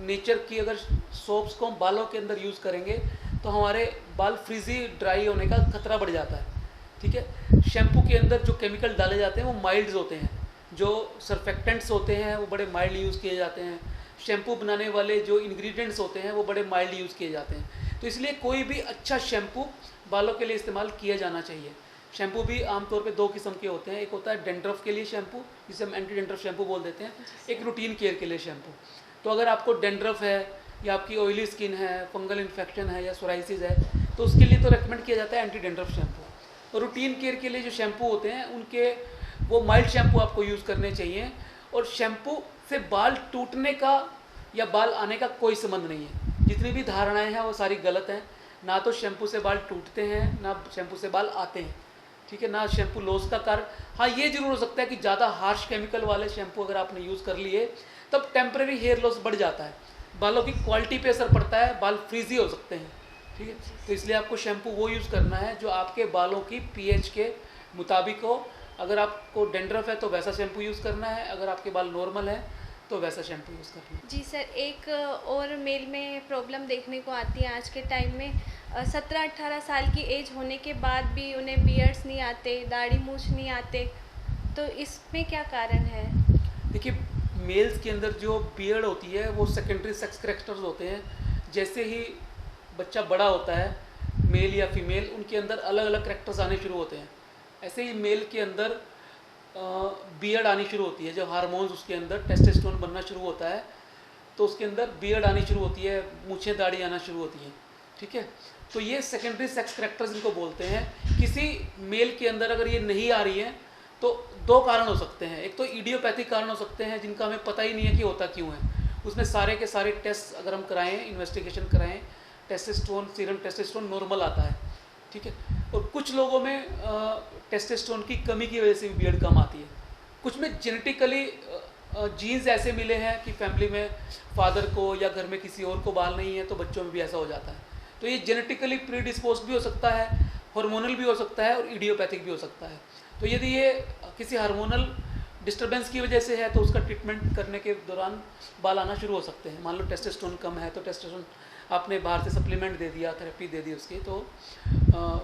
नेचर की अगर सोप्स को हम बालों के अंदर यूज़ करेंगे तो हमारे बाल फ्रीजी ड्राई होने का खतरा बढ़ जाता है, ठीक है। शैम्पू के अंदर जो केमिकल डाले जाते हैं वो माइल्ड्स होते हैं, जो सर्फेक्टेंट्स होते हैं वो बड़े माइल्ड यूज़ किए जाते हैं। शैम्पू बनाने वाले जो इंग्रेडिएंट्स होते हैं वो बड़े माइल्ड यूज़ किए जाते हैं। तो इसलिए कोई भी अच्छा शैम्पू बालों के लिए इस्तेमाल किया जाना चाहिए। शैम्पू भी आमतौर पे 2 किस्म के होते हैं। एक होता है डेंड्रफ के लिए शैम्पू, जिसे हम एंटी डेंड्रफ शैम्पू बोल देते हैं, एक रूटीन केयर के लिए शैम्पू। तो अगर आपको डेंड्रफ है या आपकी ऑयली स्किन है, फंगल इन्फेक्शन है या सोराइसिस है, तो उसके लिए तो रेकमेंड किया जाता है एंटी डेंड्रफ शैम्पू। और रूटीन केयर के लिए जो शैम्पू होते हैं उनके वो माइल्ड शैम्पू आपको यूज़ करने चाहिए। और शैम्पू से बाल टूटने का या बाल आने का कोई संबंध नहीं है। जितनी भी धारणाएं हैं वो सारी गलत हैं। ना तो शैम्पू से बाल टूटते हैं, ना शैम्पू से बाल आते हैं, ठीक है, ना शैम्पू लॉस का कारण। हाँ, ये जरूर हो सकता है कि ज़्यादा हार्श केमिकल वाले शैम्पू अगर आपने यूज़ कर लिए तब टेम्परेरी हेयर लॉस बढ़ जाता है, बालों की क्वालिटी पे असर पड़ता है, बाल फ्रीजी हो सकते हैं, ठीक है। तो इसलिए आपको शैम्पू वो यूज़ करना है जो आपके बालों की पीएच के मुताबिक हो। अगर आपको डेंड्रफ है तो वैसा शैम्पू यूज़ करना है, अगर आपके बाल नॉर्मल है तो वैसा शैम्पू यूज़ करना है। जी सर, एक और मेल में प्रॉब्लम देखने को आती है आज के टाइम में। 17-18 साल की एज होने के बाद भी उन्हें बियर्ड्स नहीं आते, दाढ़ी मूछ नहीं आते, तो इसमें क्या कारण है? देखिए, मेल्स के अंदर जो बियर्ड होती है वो सेकेंडरी सेक्स करैक्टर्स होते हैं। जैसे ही बच्चा बड़ा होता है, मेल या फीमेल, उनके अंदर अलग अलग करैक्टर्स आने शुरू होते हैं। ऐसे ही मेल के अंदर बियर्ड आनी शुरू होती है। जब हार्मोन्स उसके अंदर टेस्टोस्टेरोन बनना शुरू होता है तो उसके अंदर बियर्ड आनी शुरू होती है, मूछें दाढ़ी आना शुरू होती हैं, ठीक है। तो ये सेकेंडरी सेक्स करैक्टर्स इनको बोलते हैं। किसी मेल के अंदर अगर ये नहीं आ रही है तो 2 कारण हो सकते हैं। एक तो इडियोपैथिक कारण हो सकते हैं जिनका हमें पता ही नहीं है कि होता क्यों है। उसमें सारे के सारे टेस्ट अगर हम कराएं, इन्वेस्टिगेशन कराएं, टेस्टोस्टेरोन, सीरम टेस्टोस्टेरोन नॉर्मल आता है, ठीक है। और कुछ लोगों में टेस्टोस्टेरोन की कमी की वजह से भी बियर्ड कम आती है। कुछ में जेनेटिकली जीन्स ऐसे मिले हैं कि फैमिली में फादर को या घर में किसी और को बाल नहीं है तो बच्चों में भी ऐसा हो जाता है। तो ये जेनेटिकली प्रीडिस्पोज भी हो सकता है, हार्मोनल भी हो सकता है और इडियोपैथिक भी हो सकता है। तो यदि ये किसी हार्मोनल डिस्टर्बेंस की वजह से है तो उसका ट्रीटमेंट करने के दौरान बाल आना शुरू हो सकते हैं। मान लो टेस्टोस्टेरोन कम है तो टेस्टोस्टेरोन आपने बाहर से सप्लीमेंट दे दिया, थेरेपी दे दी उसकी, तो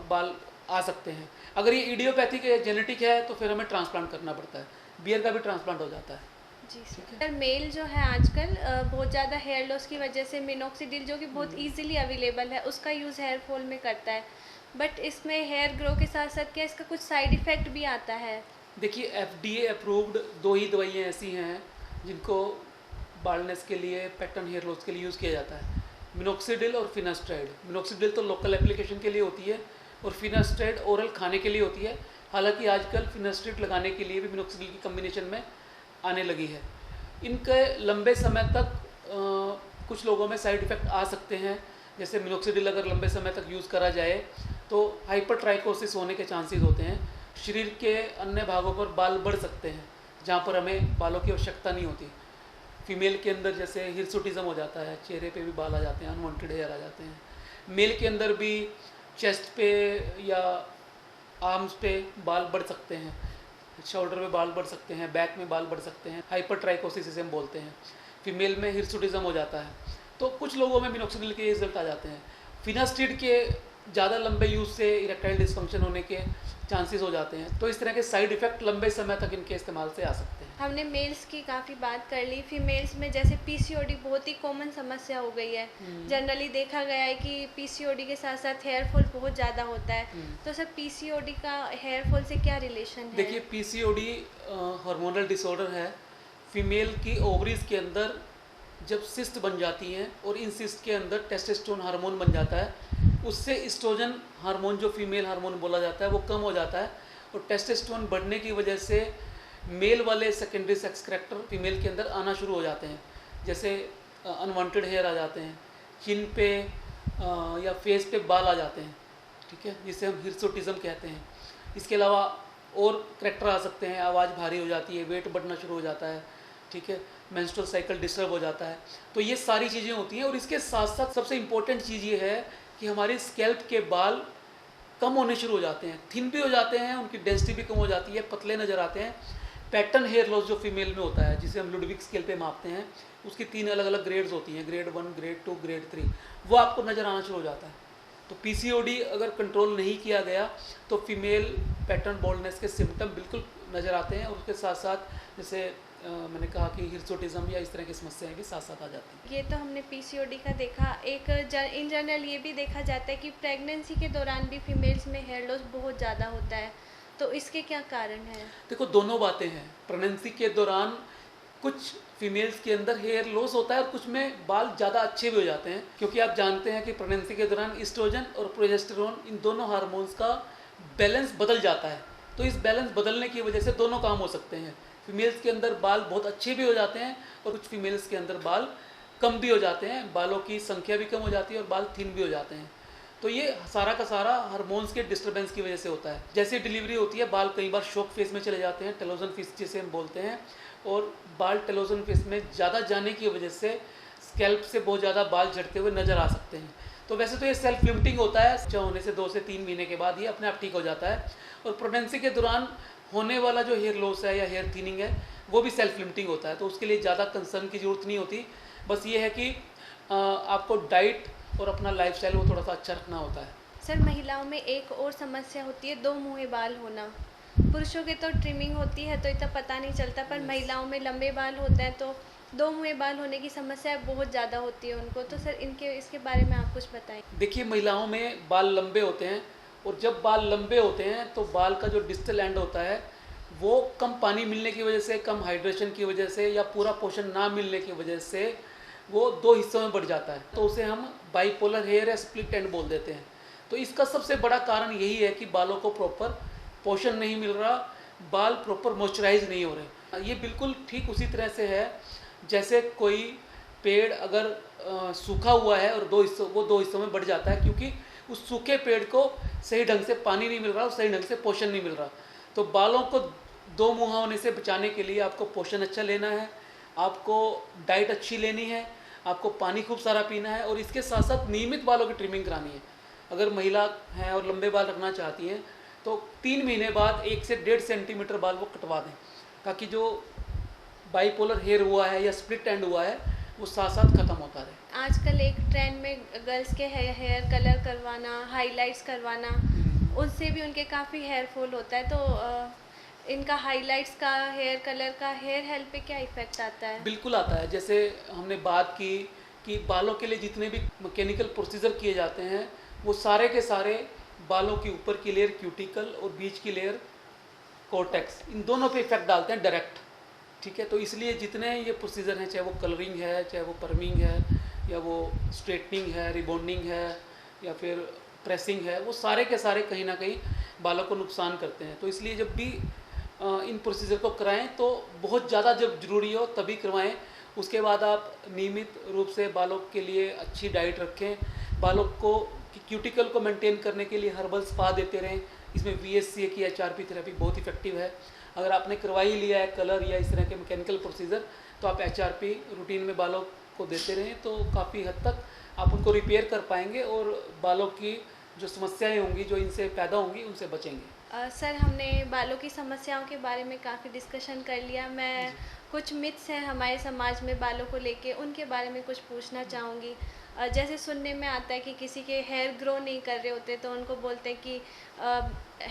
बाल आ सकते हैं। अगर ये इडियोपैथिक है, जेनेटिक है, तो फिर हमें ट्रांसप्लांट करना पड़ता है। बियर का भी ट्रांसप्लांट हो जाता है। जी सर, मेल जो है आजकल बहुत ज़्यादा हेयर लॉस की वजह से मिनोक्सिडिल, जो कि बहुत इजीली अवेलेबल है, उसका यूज़ हेयर फॉल में करता है। बट इसमें हेयर ग्रो के साथ साथ क्या इसका कुछ साइड इफ़ेक्ट भी आता है? देखिए, FDA अप्रूव्ड 2 ही दवाइयाँ ऐसी हैं जिनको बाल्डनेस के लिए, पैटर्न हेयर लॉस के लिए यूज़ किया जाता है, मिनोक्सिडिल और फिनास्ट्राइड। मिनोक्सिडिल तो लोकल एप्लीकेशन के लिए होती है और फिनास्ट्राइड ओरल खाने के लिए होती है। हालांकि आजकल फिनास्ट्राइड लगाने के लिए भी मिनोक्सिडिल की कम्बिनेशन में आने लगी है। इनके लंबे समय तक कुछ लोगों में साइड इफ़ेक्ट आ सकते हैं। जैसे मिनोक्सिडिल अगर लंबे समय तक यूज़ करा जाए तो हाइपरट्राइकोसिस होने के चांसेस होते हैं। शरीर के अन्य भागों पर बाल बढ़ सकते हैं जहाँ पर हमें बालों की आवश्यकता नहीं होती। फीमेल के अंदर जैसे हिरसुटिज्म हो जाता है, चेहरे पे भी बाल आ जाते हैं, अनवांटेड हेयर आ जाते हैं। मेल के अंदर भी चेस्ट पे या आर्म्स पे बाल बढ़ सकते हैं, शोल्डर में बाल बढ़ सकते हैं, बैक में बाल बढ़ सकते हैं। हाइपरट्राइकोसिस इसे हम बोलते हैं। फीमेल में हिरसुटिज्म हो जाता है। तो कुछ लोगों में मिनोक्सिडिल के रिजल्ट आ जाते हैं। फिनास्टिड के ज़्यादा लंबे यूज़ से इरेक्टाइल डिस्फंक्शन होने के चांसेस हो जाते हैं। तो इस तरह के साइड इफ़ेक्ट लंबे समय तक इनके इस्तेमाल से आ सकते हैं। हमने मेल्स की काफ़ी बात कर ली। फीमेल्स में जैसे पीसीओडी बहुत ही कॉमन समस्या हो गई है। जनरली देखा गया है कि पीसीओडी के साथ साथ हेयर फॉल बहुत ज़्यादा होता है। तो सर, पीसीओडी का हेयर फॉल से क्या रिलेशन है? देखिए, पीसीओडी हार्मोनल डिसऑर्डर है। फीमेल की ओवरीज के अंदर जब सिस्ट बन जाती हैं और इन सिस्ट के अंदर टेस्टोस्टेरोन हार्मोन बन जाता है, उससे एस्ट्रोजन हार्मोन जो फीमेल हार्मोन बोला जाता है वो कम हो जाता है। और टेस्टोस्टेरोन बढ़ने की वजह से मेल वाले सेकेंडरी सेक्स करैक्टर फीमेल के अंदर आना शुरू हो जाते हैं। जैसे अनवांटेड हेयर आ जाते हैं, चिन पे या फेस पे बाल आ जाते हैं, ठीक है, जिसे हम हिरसुटिज्म कहते हैं। इसके अलावा और करैक्टर आ सकते हैं, आवाज़ भारी हो जाती है, वेट बढ़ना शुरू हो जाता है, ठीक है, मेंस्ट्रुअल साइकिल डिस्टर्ब हो जाता है। तो ये सारी चीज़ें होती हैं। और इसके साथ साथ सबसे इम्पोर्टेंट चीज़ ये है कि हमारी स्कैल्प के बाल कम होने शुरू हो जाते हैं, थिन भी हो जाते हैं, उनकी डेंसिटी भी कम हो जाती है, पतले नज़र आते हैं। पैटर्न हेयर लॉस जो फीमेल में होता है, जिसे हम लुडविक स्केल पे मापते हैं, उसकी 3 अलग अलग ग्रेड्स होती हैं, ग्रेड 1, ग्रेड 2, ग्रेड 3, वो आपको नज़र आना शुरू हो जाता है। तो पीसीओडी अगर कंट्रोल नहीं किया गया तो फीमेल पैटर्न बॉल्डनेस के सिम्टम बिल्कुल नज़र आते हैं। और उसके साथ साथ जैसे मैंने कहा कि हिरसोटिज्म या इस तरह की समस्याएं भी साथ साथ आ जाती हैं। ये तो हमने पीसीओडी का देखा। एक इन जनरल ये भी देखा जाता है कि प्रेगनेंसी के दौरान भी फीमेल्स में हेयर लॉस बहुत ज़्यादा होता है, तो इसके क्या कारण है? देखो, दोनों बातें हैं। प्रेगनेंसी के दौरान कुछ फीमेल्स के अंदर हेयर लॉस होता है और कुछ में बाल ज़्यादा अच्छे भी हो जाते हैं, क्योंकि आप जानते हैं कि प्रेगनेंसी के दौरान ईस्ट्रोजन और प्रोजेस्टेरोन, इन दोनों हार्मोन्स का बैलेंस बदल जाता है। तो इस बैलेंस बदलने की वजह से दोनों काम हो सकते हैं। फीमेल्स के अंदर बाल बहुत अच्छे भी हो जाते हैं और कुछ फीमेल्स के अंदर बाल कम भी हो जाते हैं, बालों की संख्या भी कम हो जाती है और बाल थिन भी हो जाते हैं। तो ये सारा का सारा हार्मोन्स के डिस्टर्बेंस की वजह से होता है। जैसे डिलीवरी होती है, बाल कई बार शॉक फेज में चले जाते हैं, टेलोजन फेज जिसे हम बोलते हैं, और बाल टेलोजन फेज में ज़्यादा जाने की वजह से स्कैल्प से बहुत ज़्यादा बाल झड़ते हुए नज़र आ सकते हैं। तो वैसे तो ये सेल्फ लिमिटिंग होता है, बच्चा होने से 2 से 3 महीने के बाद ये अपने आप ठीक हो जाता है। और प्रेगनेंसी के दौरान होने वाला जो हेयर लॉस है या हेयर थिनिंग है, वो भी सेल्फ लिमिटिंग होता है, तो उसके लिए ज़्यादा कंसर्न की ज़रूरत नहीं होती। बस ये है कि आपको डाइट और अपना लाइफस्टाइल वो थोड़ा सा अच्छा रखना होता है। सर, महिलाओं में एक और समस्या होती है 2 मुँहे बाल होना। पुरुषों के तो ट्रिमिंग होती है तो इतना पता नहीं चलता, पर महिलाओं में लंबे बाल होते हैं तो 2 मुँहे बाल होने की समस्या बहुत ज़्यादा होती है उनको। तो सर, इसके बारे में आप कुछ बताएं। देखिए, महिलाओं में बाल लंबे होते हैं, और जब बाल लंबे होते हैं तो बाल का जो डिस्टल एंड होता है वो कम पानी मिलने की वजह से, कम हाइड्रेशन की वजह से या पूरा पोषण ना मिलने की वजह से वो 2 हिस्सों में बढ़ जाता है। तो उसे हम बाइपोलर हेयर या स्प्लिट एंड बोल देते हैं। तो इसका सबसे बड़ा कारण यही है कि बालों को प्रॉपर पोषण नहीं मिल रहा, बाल प्रॉपर मॉइस्चराइज नहीं हो रहे। ये बिल्कुल ठीक उसी तरह से है जैसे कोई पेड़ अगर सूखा हुआ है और 2 हिस्सों में बढ़ जाता है, क्योंकि उस सूखे पेड़ को सही ढंग से पानी नहीं मिल रहा और सही ढंग से पोषण नहीं मिल रहा। तो बालों को 2 मुँहा होने से बचाने के लिए आपको पोषण अच्छा लेना है, आपको डाइट अच्छी लेनी है, आपको पानी खूब सारा पीना है, और इसके साथ साथ नियमित बालों की ट्रिमिंग करानी है। अगर महिला हैं और लंबे बाल रखना चाहती हैं तो 3 महीने बाद 1 से 1.5 सेंटीमीटर बाल वो कटवा दें, ताकि जो बाइपोलर हेयर हुआ है या स्प्लिट एंड हुआ है वो साथ साथ ख़त्म होता रहे। आजकल एक ट्रेंड में गर्ल्स के हेयर कलर करवाना, हाइलाइट्स करवाना, उससे भी उनके काफ़ी हेयर फॉल होता है। तो इनका हाइलाइट्स का, हेयर कलर का हेयर हेल्थ पे क्या इफ़ेक्ट आता है? बिल्कुल आता है। जैसे हमने बात की कि बालों के लिए जितने भी मैकेनिकल प्रोसीजर किए जाते हैं वो सारे के सारे बालों की ऊपर की लेयर क्यूटिकल और बीच की लेयर कॉर्टेक्स, इन दोनों पे इफेक्ट डालते हैं डायरेक्ट। ठीक है, तो इसलिए जितने ये प्रोसीजर हैं, चाहे वो कलरिंग है, चाहे वो परमिंग है, या वो स्ट्रेटनिंग है, रिबॉन्डिंग है, या फिर प्रेसिंग है, वो सारे के सारे कहीं ना कहीं बालों को नुकसान करते हैं। तो इसलिए जब भी इन प्रोसीजर को कराएं तो बहुत ज़्यादा जब ज़रूरी हो तभी करवाएं। उसके बाद आप नियमित रूप से बालों के लिए अच्छी डाइट रखें, बालों को क्यूटिकल को मेंटेन करने के लिए हर्बल स्पा देते रहें। इसमें VSCA की HRP थेरेपी बहुत इफेक्टिव है। अगर आपने करवा ही लिया है कलर या इस तरह के मैकेनिकल प्रोसीजर, तो आप HRP रूटीन में बालों को देते रहें, तो काफ़ी हद तक आप उनको रिपेयर कर पाएंगे और बालों की जो समस्याएं होंगी, जो इनसे पैदा होंगी, उनसे बचेंगे। सर, हमने बालों की समस्याओं के बारे में काफ़ी डिस्कशन कर लिया। मैं कुछ मिथ्स हैं हमारे समाज में बालों को लेके, उनके बारे में कुछ पूछना चाहूँगी। जैसे सुनने में आता है कि किसी के हेयर ग्रो नहीं कर रहे होते तो उनको बोलते हैं कि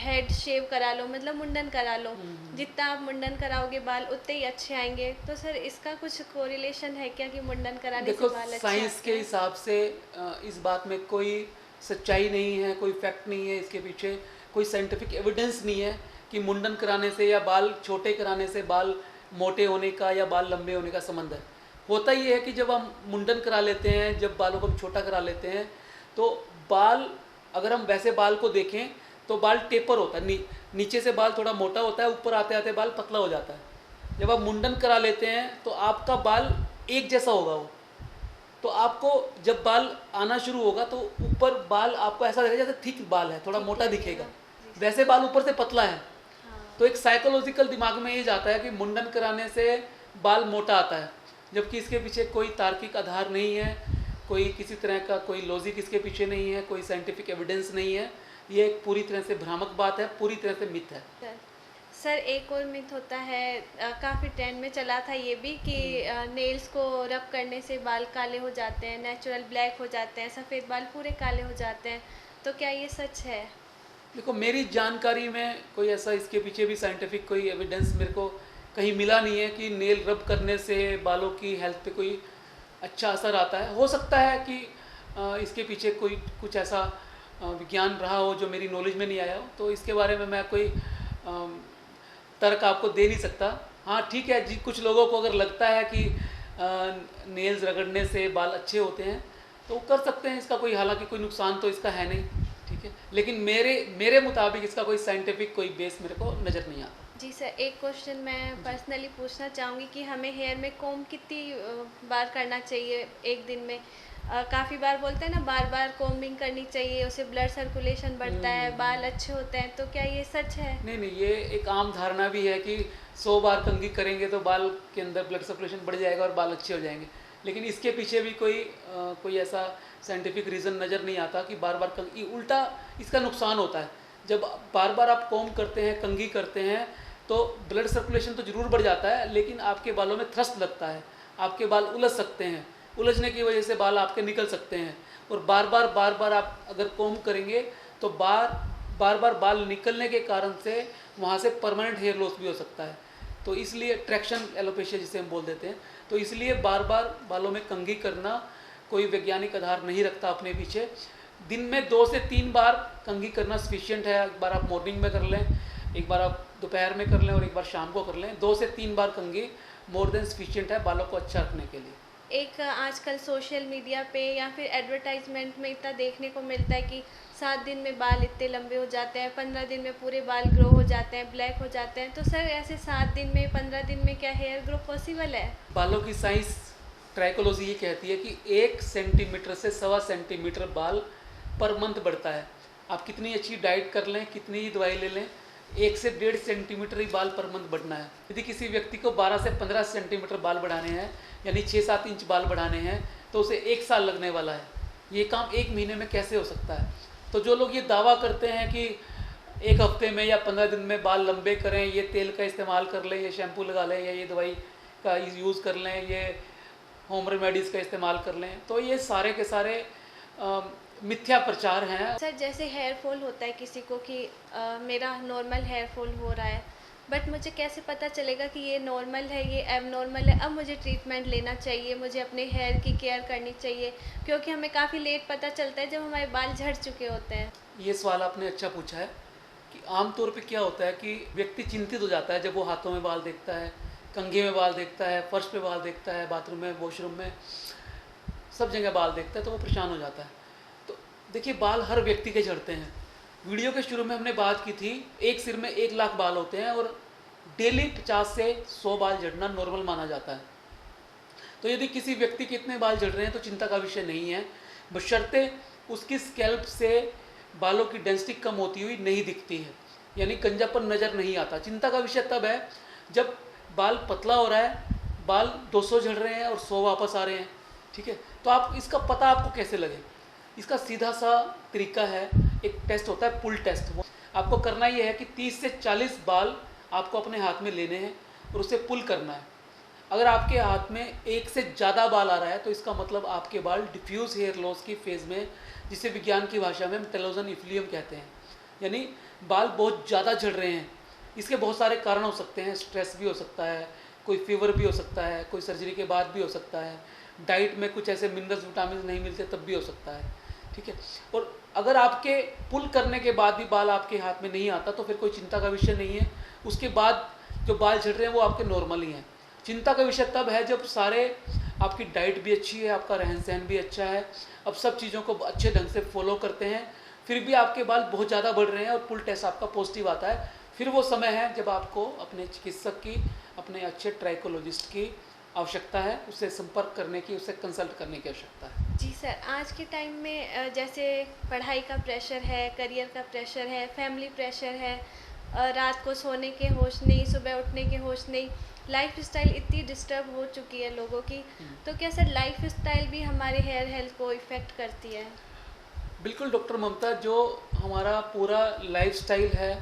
हेड शेव करा लो, मतलब मुंडन करा लो, जितना आप मुंडन कराओगे बाल उतने ही अच्छे आएंगे। तो सर, इसका कुछ कोरिलेशन है क्या कि मुंडन कराने से बाल अच्छे साइंस आते के हैं? हिसाब से इस बात में कोई सच्चाई नहीं है, कोई फैक्ट नहीं है, इसके पीछे कोई साइंटिफिक एविडेंस नहीं है कि मुंडन कराने से या बाल छोटे कराने से बाल मोटे होने का या बाल लंबे होने का संबंध है। होता ये है कि जब हम मुंडन करा लेते हैं, जब बालों को हम छोटा करा लेते हैं, तो बाल, अगर हम वैसे बाल को देखें तो बाल टेपर होता है, नीचे से बाल थोड़ा मोटा होता है, ऊपर आते आते बाल पतला हो जाता है। जब आप मुंडन करा लेते हैं तो आपका बाल एक जैसा होगा वो, तो आपको जब बाल आना शुरू होगा तो ऊपर बाल आपको ऐसा लगेगा जैसे थिक बाल है, थोड़ा मोटा दिखेगा, वैसे बाल ऊपर से पतला है। तो एक साइकोलॉजिकल दिमाग में ये जाता है कि मुंडन कराने से बाल मोटा आता है, जबकि इसके पीछे कोई तार्किक आधार नहीं है, कोई किसी तरह का कोई लॉजिक इसके पीछे नहीं है, कोई साइंटिफिक एविडेंस नहीं है। ये एक पूरी तरह से भ्रामक बात है, पूरी तरह से मिथ है। सर, एक और मिथ होता है, काफ़ी ट्रेंड में चला था ये भी कि नेल्स को रब करने से बाल काले हो जाते हैं, नेचुरल ब्लैक हो जाते हैं, सफ़ेद बाल पूरे काले हो जाते हैं। तो क्या ये सच है? देखो, मेरी जानकारी में कोई ऐसा इसके पीछे भी साइंटिफिक कोई एविडेंस मेरे को कहीं मिला नहीं है कि नेल रब करने से बालों की हेल्थ पे कोई अच्छा असर आता है। हो सकता है कि इसके पीछे कोई कुछ ऐसा विज्ञान रहा हो जो मेरी नॉलेज में नहीं आया हो, तो इसके बारे में मैं कोई तर्क आपको दे नहीं सकता। हाँ ठीक है जी, कुछ लोगों को अगर लगता है कि नेल्स रगड़ने से बाल अच्छे होते हैं तो वो कर सकते हैं, इसका कोई हालांकि कोई नुकसान तो इसका है नहीं, ठीक है, लेकिन मेरे मुताबिक इसका कोई साइंटिफिक कोई बेस मेरे को नज़र नहीं आता। जी सर, एक क्वेश्चन मैं पर्सनली पूछना चाहूँगी कि हमें हेयर में कोम कितनी बार करना चाहिए एक दिन में? काफ़ी बार बोलते हैं ना, बार बार कोम्बिंग करनी चाहिए, उससे ब्लड सर्कुलेशन बढ़ता है, बाल अच्छे होते हैं, तो क्या ये सच है? नहीं नहीं, ये एक आम धारणा भी है कि 100 बार कंघी करेंगे तो बाल के अंदर ब्लड सर्कुलेशन बढ़ जाएगा और बाल अच्छे हो जाएंगे, लेकिन इसके पीछे भी कोई ऐसा साइंटिफिक रीज़न नज़र नहीं आता कि बार बार कंघी, उल्टा इसका नुकसान होता है। जब बार बार आप कॉम्ब करते हैं, कंघी करते हैं, तो ब्लड सर्कुलेशन तो ज़रूर बढ़ जाता है, लेकिन आपके बालों में थ्रस्ट लगता है, आपके बाल उलझ सकते हैं, उलझने की वजह से बाल आपके निकल सकते हैं। और बार बार आप अगर कॉम्ब करेंगे तो बार बार बाल निकलने के कारण से वहाँ से परमानेंट हेयर लॉस भी हो सकता है। तो इसलिए ट्रैक्शन एलोपेशिया जिसे हम बोल देते हैं, तो इसलिए बार बार बालों में कंघी करना कोई वैज्ञानिक आधार नहीं रखता अपने पीछे। दिन में 2 से 3 बार कंघी करना सफिशिएंट है। एक बार आप मॉर्निंग में कर लें, एक बार आप दोपहर में कर लें और एक बार शाम को कर लें। 2 से 3 बार कंघी मोर देन सफिशिएंट है बालों को अच्छा रखने के लिए। एक आजकल सोशल मीडिया पे या फिर एडवर्टाइजमेंट में इतना देखने को मिलता है कि 7 दिन में बाल इतने लंबे हो जाते हैं, 15 दिन में पूरे बाल ग्रो हो जाते हैं, ब्लैक हो जाते हैं। तो सर ऐसे 7 दिन में, 15 दिन में क्या हेयर ग्रो पॉसिबल है? बालों की साइंस ट्राइकोलॉजी ये कहती है कि 1 सेंटीमीटर से 1.25 सेंटीमीटर बाल पर मंथ बढ़ता है। आप कितनी अच्छी डाइट कर लें, कितनी ही दवाई ले लें, 1 से 1.5 सेंटीमीटर ही बाल पर मंथ बढ़ना है। यदि किसी व्यक्ति को 12 से 15 सेंटीमीटर बाल बढ़ाने हैं, यानी 6-7 इंच बाल बढ़ाने हैं, तो उसे 1 साल लगने वाला है। ये काम 1 महीने में कैसे हो सकता है? तो जो लोग ये दावा करते हैं कि 1 हफ्ते में या 15 दिन में बाल लंबे करें, ये तेल का इस्तेमाल कर लें, ये शैम्पू लगा लें, या ये दवाई का यूज़ कर लें, ये होम रेमेडीज़ का इस्तेमाल कर लें, तो ये सारे के सारे मिथ्या प्रचार हैं। सर जैसे हेयर फॉल होता है किसी को कि मेरा नॉर्मल हेयर फॉल हो रहा है, बट मुझे कैसे पता चलेगा कि ये नॉर्मल है, ये एबनॉर्मल है, अब मुझे ट्रीटमेंट लेना चाहिए, मुझे अपने हेयर की केयर करनी चाहिए? क्योंकि हमें काफ़ी लेट पता चलता है जब हमारे बाल झड़ चुके होते हैं। ये सवाल आपने अच्छा पूछा है कि आमतौर पे क्या होता है कि व्यक्ति चिंतित हो जाता है जब वो हाथों में बाल देखता है, कंघी में बाल देखता है, फर्श पे बाल देखता है, बाथरूम में, वॉशरूम में, सब जगह बाल देखता है, तो वो परेशान हो जाता है। तो देखिए, बाल हर व्यक्ति के झड़ते हैं। वीडियो के शुरू में हमने बात की थी, एक सिर में 1 लाख बाल होते हैं और डेली 50 से 100 बाल झड़ना नॉर्मल माना जाता है। तो यदि किसी व्यक्ति के इतने बाल झड़ रहे हैं तो चिंता का विषय नहीं है, बशर्ते उसकी स्कैल्प से बालों की डेंसिटी कम होती हुई नहीं दिखती है, यानी गंजापन नज़र नहीं आता। चिंता का विषय तब है जब बाल पतला हो रहा है, बाल 200 झड़ रहे हैं और 100 वापस आ रहे हैं, ठीक है। तो आप इसका पता आपको कैसे लगे? इसका सीधा सा तरीका है, एक टेस्ट होता है पुल टेस्ट। आपको करना ये है कि 30 से 40 बाल आपको अपने हाथ में लेने हैं और उसे पुल करना है। अगर आपके हाथ में 1 से ज़्यादा बाल आ रहा है तो इसका मतलब आपके बाल डिफ्यूज़ हेयर लॉस की फेज़ में, जिसे विज्ञान की भाषा में हम टेलोजन इफ्लियम कहते हैं, यानी बाल बहुत ज़्यादा झड़ रहे हैं। इसके बहुत सारे कारण हो सकते हैं, स्ट्रेस भी हो सकता है, कोई फीवर भी हो सकता है, कोई सर्जरी के बाद भी हो सकता है, डाइट में कुछ ऐसे मिनरल्स विटामिन नहीं मिलते तब भी हो सकता है, ठीक है। और अगर आपके पुल करने के बाद भी बाल आपके हाथ में नहीं आता तो फिर कोई चिंता का विषय नहीं है। उसके बाद जो बाल झड़ रहे हैं वो आपके नॉर्मल ही हैं। चिंता का विषय तब है जब सारे आपकी डाइट भी अच्छी है, आपका रहन सहन भी अच्छा है, अब सब चीज़ों को अच्छे ढंग से फॉलो करते हैं, फिर भी आपके बाल बहुत ज़्यादा बढ़ रहे हैं और पुल टेस्ट आपका पॉजिटिव आता है, फिर वो समय है जब आपको अपने चिकित्सक की, अपने अच्छे ट्राइकोलॉजिस्ट की आवश्यकता है, उससे संपर्क करने की, उससे कंसल्ट करने की आवश्यकता है। जी सर, आज के टाइम में जैसे पढ़ाई का प्रेशर है, करियर का प्रेशर है, फैमिली प्रेशर है, रात को सोने के होश नहीं, सुबह उठने के होश नहीं, लाइफ स्टाइल इतनी डिस्टर्ब हो चुकी है लोगों की, तो क्या सर लाइफ स्टाइल भी हमारे हेयर हेल्थ को इफ़ेक्ट करती है? बिल्कुल डॉक्टर ममता, जो हमारा पूरा लाइफस्टाइल है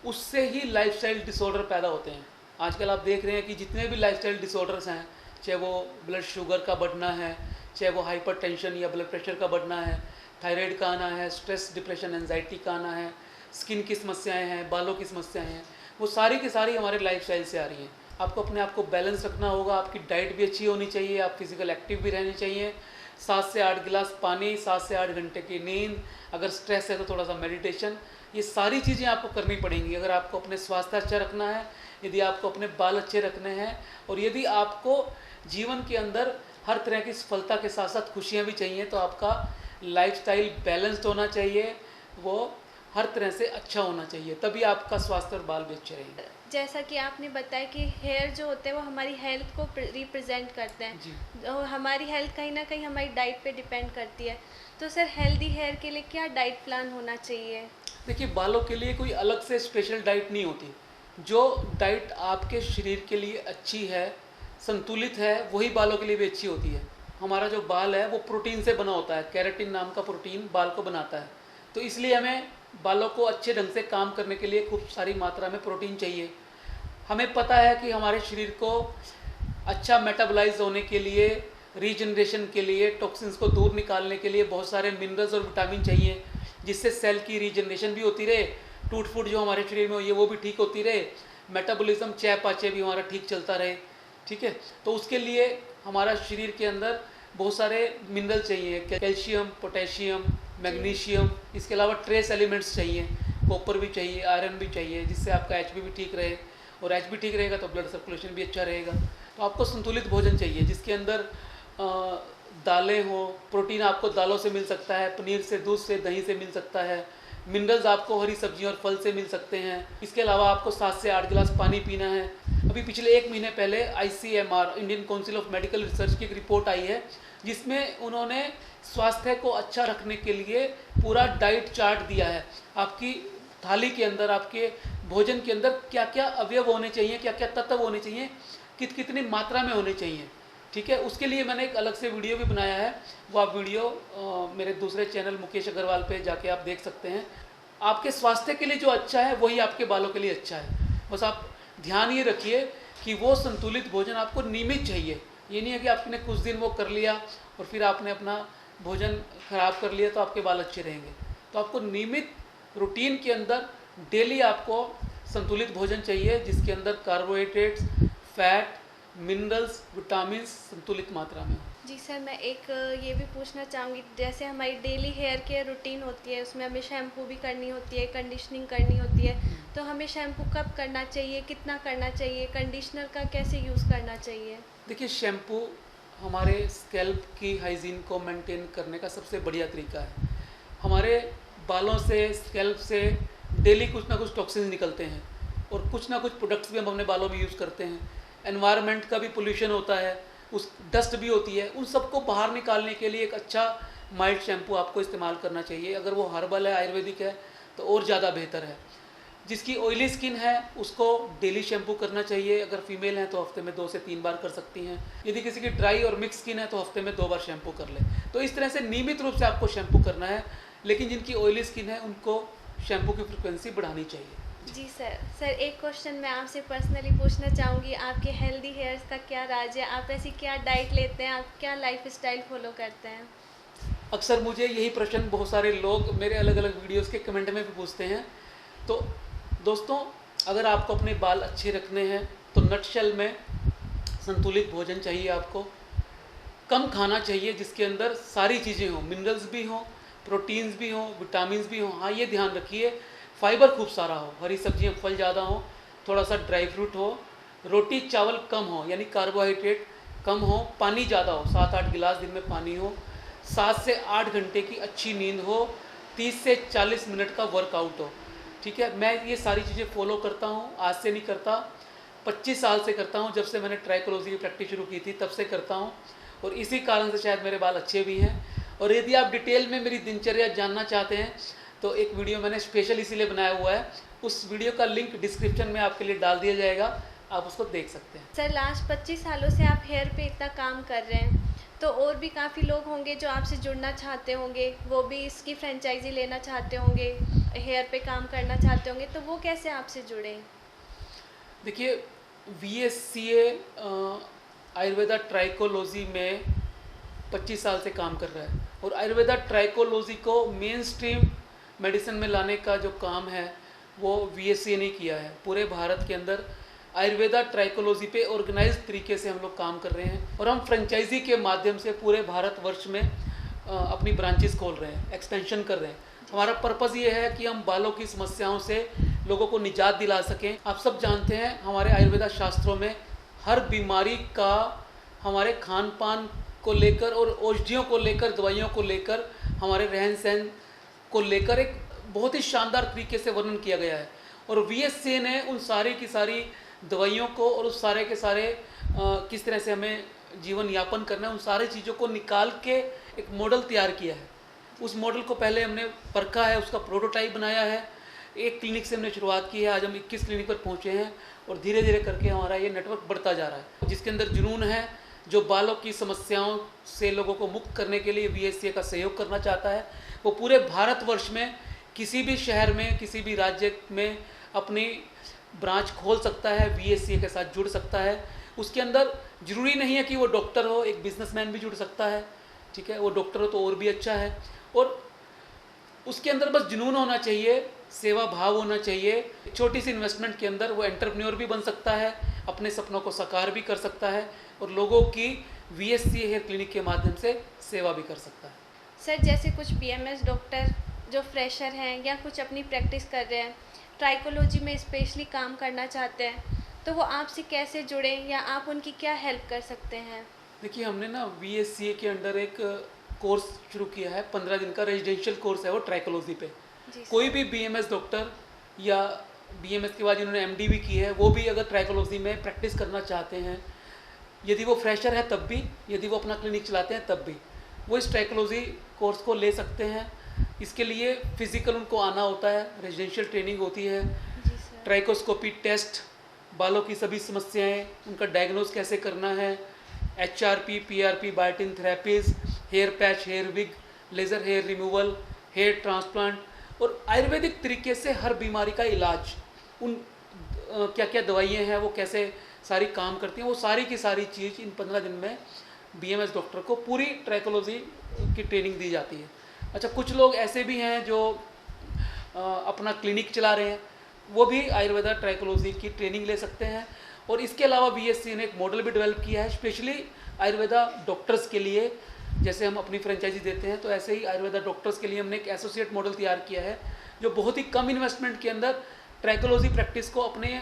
उससे ही लाइफस्टाइल डिसऑर्डर पैदा होते हैं। आजकल आप देख रहे हैं कि जितने भी लाइफस्टाइल डिसऑर्डर्स हैं, चाहे वो ब्लड शुगर का बढ़ना है, चाहे वो हाइपरटेंशन या ब्लड प्रेशर का बढ़ना है, थायराइड का आना है, स्ट्रेस, डिप्रेशन, एंजाइटी का आना है, स्किन की समस्याएं हैं, बालों की समस्याएं हैं, वो सारी की सारी हमारे लाइफस्टाइल से आ रही हैं। आपको अपने आप को बैलेंस रखना होगा, आपकी डाइट भी अच्छी होनी चाहिए, आप फिजिकल एक्टिव भी रहनी चाहिए, 7 से 8 गिलास पानी, 7 से 8 घंटे की नींद, अगर स्ट्रेस है तो थोड़ा सा मेडिटेशन, ये सारी चीज़ें आपको करनी पड़ेंगी अगर आपको अपने स्वास्थ्य अच्छा रखना है, यदि आपको अपने बाल अच्छे रखने हैं, और यदि आपको जीवन के अंदर हर तरह की सफलता के साथ साथ खुशियाँ भी चाहिए, तो आपका लाइफस्टाइल बैलेंस्ड होना चाहिए, वो हर तरह से अच्छा होना चाहिए, तभी आपका स्वास्थ्य और बाल भी अच्छे रहेंगे। जैसा कि आपने बताया कि हेयर जो होते हैं वो हमारी हेल्थ को रिप्रेजेंट करते हैं, जी। और हमारी हेल्थ कहीं ना कहीं हमारी डाइट पे डिपेंड करती है। तो सर, हेल्दी हेयर के लिए क्या डाइट प्लान होना चाहिए? देखिए, बालों के लिए कोई अलग से स्पेशल डाइट नहीं होती, जो डाइट आपके शरीर के लिए अच्छी है, संतुलित है, वही बालों के लिए भी अच्छी होती है। हमारा जो बाल है वो प्रोटीन से बना होता है, केराटिन नाम का प्रोटीन बाल को बनाता है, तो इसलिए हमें बालों को अच्छे ढंग से काम करने के लिए खूब सारी मात्रा में प्रोटीन चाहिए। हमें पता है कि हमारे शरीर को अच्छा मेटाबॉलाइज होने के लिए, रीजनरेशन के लिए, टॉक्सिन्स को दूर निकालने के लिए बहुत सारे मिनरल्स और विटामिन चाहिए, जिससे सेल की रीजनरेशन भी होती रहे, टूट फूट जो हमारे शरीर में हो ये वो भी ठीक होती रहे, मेटाबॉलिज्म चयापचय भी हमारा ठीक चलता रहे। ठीक है, तो उसके लिए हमारा शरीर के अंदर बहुत सारे मिनरल चाहिए, कैल्शियम, पोटेशियम, मैग्नीशियम, इसके अलावा ट्रेस एलिमेंट्स चाहिए, कॉपर भी चाहिए, आयरन भी चाहिए, जिससे आपका एचबी भी ठीक रहे, और एचबी ठीक रहेगा तो ब्लड सर्कुलेशन भी अच्छा रहेगा। तो आपको संतुलित भोजन चाहिए जिसके अंदर दालें हो, प्रोटीन आपको दालों से मिल सकता है, पनीर से, दूध से, दही से मिल सकता है, मिनरल्स आपको हरी सब्जियों और फल से मिल सकते हैं। इसके अलावा आपको 7 से 8 गिलास पानी पीना है। अभी पिछले 1 महीने पहले ICMR, Indian council of medical research की एक रिपोर्ट आई है, जिसमें उन्होंने स्वास्थ्य को अच्छा रखने के लिए पूरा डाइट चार्ट दिया है। आपकी थाली के अंदर, आपके भोजन के अंदर क्या क्या अवयव होने चाहिए, क्या क्या तत्व होने चाहिए, कितनी मात्रा में होने चाहिए। ठीक है, उसके लिए मैंने एक अलग से वीडियो भी बनाया है, वो आप वीडियो मेरे दूसरे चैनल मुकेश अग्रवाल पे जाके आप देख सकते हैं। आपके स्वास्थ्य के लिए जो अच्छा है वही आपके बालों के लिए अच्छा है। बस आप ध्यान ये रखिए कि वो संतुलित भोजन आपको नियमित चाहिए। ये नहीं है कि आपने कुछ दिन वो कर लिया और फिर आपने अपना भोजन खराब कर लिया तो आपके बाल अच्छे रहेंगे। तो आपको नियमित रूटीन के अंदर डेली आपको संतुलित भोजन चाहिए, जिसके अंदर कार्बोहाइड्रेट्स, फैट, मिनरल्स, विटामिन संतुलित मात्रा में। जी सर, मैं एक ये भी पूछना चाहूँगी, जैसे हमारी डेली हेयर केयर रूटीन होती है, उसमें हमें शैम्पू भी करनी होती है, कंडीशनिंग करनी होती है, तो हमें शैम्पू कब करना चाहिए, कितना करना चाहिए, कंडीशनर का कैसे यूज़ करना चाहिए? देखिए, शैम्पू हमारे स्कैल्प की हाइजीन को मेंटेन करने का सबसे बढ़िया तरीका है। हमारे बालों से, स्कैल्प से डेली कुछ ना कुछ टॉक्सिन्स निकलते हैं, और कुछ ना कुछ प्रोडक्ट्स भी हम अपने बालों में यूज़ करते हैं। एनवायरनमेंट का भी पोल्यूशन होता है, उस डस्ट भी होती है, उन सबको बाहर निकालने के लिए एक अच्छा माइल्ड शैम्पू आपको इस्तेमाल करना चाहिए। अगर वो हर्बल है, आयुर्वेदिक है, तो और ज़्यादा बेहतर है। जिसकी ऑयली स्किन है उसको डेली शैम्पू करना चाहिए। अगर फीमेल हैं तो हफ्ते में 2 से 3 बार कर सकती हैं। यदि किसी की ड्राई और मिक्स स्किन है तो हफ्ते में 2 बार शैम्पू कर ले। तो इस तरह से नियमित रूप से आपको शैम्पू करना है, लेकिन जिनकी ऑयली स्किन है उनको शैम्पू की फ्रिक्वेंसी बढ़ानी चाहिए। जी सर, एक क्वेश्चन मैं आपसे पर्सनली पूछना चाहूँगी, आपके हेल्दी हेयर्स का क्या राज है? आप ऐसी क्या डाइट लेते हैं, आप क्या लाइफ स्टाइल फॉलो करते हैं? अक्सर मुझे यही प्रश्न बहुत सारे लोग मेरे अलग अलग वीडियोस के कमेंट में भी पूछते हैं। तो दोस्तों, अगर आपको अपने बाल अच्छे रखने हैं तो नटशेल में संतुलित भोजन चाहिए। आपको कम खाना चाहिए जिसके अंदर सारी चीज़ें हों, मिनरल्स भी हों, प्रोटीन्स भी हों, विटामिन्स भी हों। हाँ, ये ध्यान रखिए फाइबर खूब सारा हो, हरी सब्जियां, फल ज़्यादा हो, थोड़ा सा ड्राई फ्रूट हो, रोटी चावल कम हो, यानी कार्बोहाइड्रेट कम हो, पानी ज़्यादा हो, 7-8 गिलास दिन में पानी हो, 7 से 8 घंटे की अच्छी नींद हो, 30 से 40 मिनट का वर्कआउट हो। ठीक है, मैं ये सारी चीज़ें फॉलो करता हूँ, आज से नहीं करता, 25 साल से करता हूँ। जब से मैंने ट्राइकोलॉजी की प्रैक्टिस शुरू की थी तब से करता हूँ, और इसी कारण से शायद मेरे बाल अच्छे भी हैं। और यदि आप डिटेल में मेरी दिनचर्या जानना चाहते हैं तो एक वीडियो मैंने स्पेशल इसीलिए बनाया हुआ है, उस वीडियो का लिंक डिस्क्रिप्शन में आपके लिए डाल दिया जाएगा, आप उसको देख सकते हैं। सर, लास्ट 25 सालों से आप हेयर पे इतना काम कर रहे हैं, तो और भी काफ़ी लोग होंगे जो आपसे जुड़ना चाहते होंगे, वो भी इसकी फ्रेंचाइजी लेना चाहते होंगे, हेयर पे काम करना चाहते होंगे, तो वो कैसे आपसे जुड़े? देखिए, VSCA आयुर्वेदा ट्राइकोलॉजी में 25 साल से काम कर रहा है, और आयुर्वेदा ट्राइकोलॉजी को मेन स्ट्रीम मेडिसिन में लाने का जो काम है वो VSCA ने किया है। पूरे भारत के अंदर आयुर्वेदा ट्राइकोलॉजी पे ऑर्गेनाइज तरीके से हम लोग काम कर रहे हैं और हम फ्रेंचाइजी के माध्यम से पूरे भारतवर्ष में अपनी ब्रांचेस खोल रहे हैं, एक्सपेंशन कर रहे हैं। हमारा पर्पज़ ये है कि हम बालों की समस्याओं से लोगों को निजात दिला सकें। आप सब जानते हैं हमारे आयुर्वेदा शास्त्रों में हर बीमारी का हमारे खान पान को लेकर और औषधियों को लेकर, दवाइयों को लेकर, हमारे रहन सहन को लेकर एक बहुत ही शानदार तरीके से वर्णन किया गया है। और VSCA ने उन सारी की सारी दवाइयों को और उस सारे के सारे किस तरह से हमें जीवन यापन करना है, उन सारी चीज़ों को निकाल के एक मॉडल तैयार किया है। उस मॉडल को पहले हमने परखा है, उसका प्रोटोटाइप बनाया है। एक क्लिनिक से हमने शुरुआत की है, आज हम 21 क्लिनिक पर पहुँचे हैं और धीरे धीरे करके हमारा ये नेटवर्क बढ़ता जा रहा है, जिसके अंदर जुनून है, जो बालों की समस्याओं से लोगों को मुक्त करने के लिए VSCA का सहयोग करना चाहता है। वो पूरे भारतवर्ष में किसी भी शहर में, किसी भी राज्य में अपनी ब्रांच खोल सकता है, VSCA के साथ जुड़ सकता है। उसके अंदर ज़रूरी नहीं है कि वो डॉक्टर हो, एक बिजनेसमैन भी जुड़ सकता है, ठीक है। वो डॉक्टर हो तो और भी अच्छा है। और उसके अंदर बस जुनून होना चाहिए, सेवा भाव होना चाहिए। छोटी सी इन्वेस्टमेंट के अंदर वो एंटरप्रेन्योर भी बन सकता है, अपने सपनों को साकार भी कर सकता है और लोगों की VSCA हेयर क्लिनिक के माध्यम से सेवा भी कर सकता है। सर, जैसे कुछ BMS डॉक्टर जो फ्रेशर हैं या कुछ अपनी प्रैक्टिस कर रहे हैं, ट्राइकोलॉजी में स्पेशली काम करना चाहते हैं, तो वो आपसे कैसे जुड़ें या आप उनकी क्या हेल्प कर सकते हैं? देखिए, हमने ना VSCA के अंडर एक कोर्स शुरू किया है, 15 दिन का रेजिडेंशियल कोर्स है वो ट्राइकोलॉजी पे। कोई भी BMS डॉक्टर या BMS के बाद जिन्होंने MD भी की है, वो भी अगर ट्राइकोलॉजी में प्रैक्टिस करना चाहते हैं, यदि वो फ्रेशर है तब भी, यदि वो अपना क्लिनिक चलाते हैं तब भी, वो इस ट्राइकोलॉजी कोर्स को ले सकते हैं। इसके लिए फिजिकल उनको आना होता है, रेजिडेंशियल ट्रेनिंग होती है, ट्राइकोस्कोपी टेस्ट, बालों की सभी समस्याएं, उनका डायग्नोज कैसे करना है, HRP, PRP, biotin therapies, hair patch, hair wig, laser hair removal, hair transplant और आयुर्वेदिक तरीके से हर बीमारी का इलाज, उन क्या क्या दवाइयाँ हैं वो कैसे सारी काम करती हैं, वो सारी की सारी चीज़ इन 15 दिन में BMS डॉक्टर को पूरी ट्राइकोलॉजी की ट्रेनिंग दी जाती है। अच्छा, कुछ लोग ऐसे भी हैं जो अपना क्लिनिक चला रहे हैं, वो भी आयुर्वेदा ट्राइकोलॉजी की ट्रेनिंग ले सकते हैं। और इसके अलावा VSCA ने एक मॉडल भी डेवलप किया है स्पेशली आयुर्वेदा डॉक्टर्स के लिए। जैसे हम अपनी फ्रेंचाइजी देते हैं, तो ऐसे ही आयुर्वेदा डॉक्टर्स के लिए हमने एक एसोसिएट मॉडल तैयार किया है, जो बहुत ही कम इन्वेस्टमेंट के अंदर ट्राइकोलॉजी प्रैक्टिस को अपने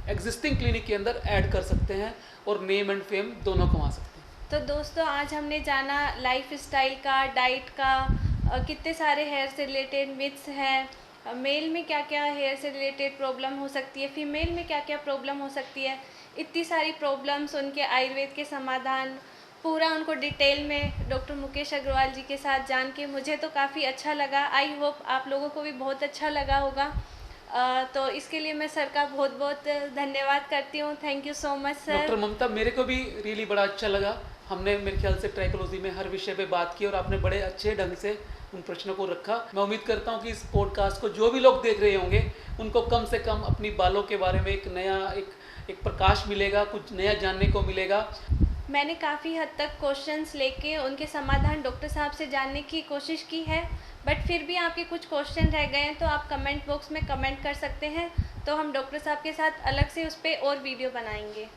एग्जिस्टिंग क्लिनिक के अंदर ऐड कर सकते हैं और नेम एंड फेम दोनों कमा सकते हैं। तो दोस्तों, आज हमने जाना लाइफ स्टाइल का, डाइट का, कितने सारे हेयर से रिलेटेड मिथ्स हैं, मेल में क्या क्या हेयर से रिलेटेड प्रॉब्लम हो सकती है, फीमेल में क्या क्या प्रॉब्लम हो सकती है, इतनी सारी प्रॉब्लम्स, उनके आयुर्वेद के समाधान, पूरा उनको डिटेल में डॉक्टर मुकेश अग्रवाल जी के साथ जान के मुझे तो काफ़ी अच्छा लगा। आई होप आप लोगों को भी बहुत अच्छा लगा होगा। तो इसके लिए मैं सर का बहुत बहुत धन्यवाद करती हूँ। Thank you so much sir. Doctor Mamta, मेरे को भी रियली बड़ा अच्छा लगा। हमने मेरे ख्याल से ट्राइकोलॉजी में हर विषय पे बात की और आपने बड़े अच्छे ढंग से उन प्रश्नों को रखा। मैं उम्मीद करता हूँ कि इस पॉडकास्ट को जो भी लोग देख रहे होंगे, उनको कम से कम अपनी बालों के बारे में एक नया एक प्रकाश मिलेगा, कुछ नया जानने को मिलेगा। मैंने काफ़ी हद तक क्वेश्चंस लेके उनके समाधान डॉक्टर साहब से जानने की कोशिश की है, बट फिर भी आपके कुछ क्वेश्चन रह गए हैं तो आप कमेंट बॉक्स में कमेंट कर सकते हैं, तो हम डॉक्टर साहब के साथ अलग से उस पर और वीडियो बनाएंगे।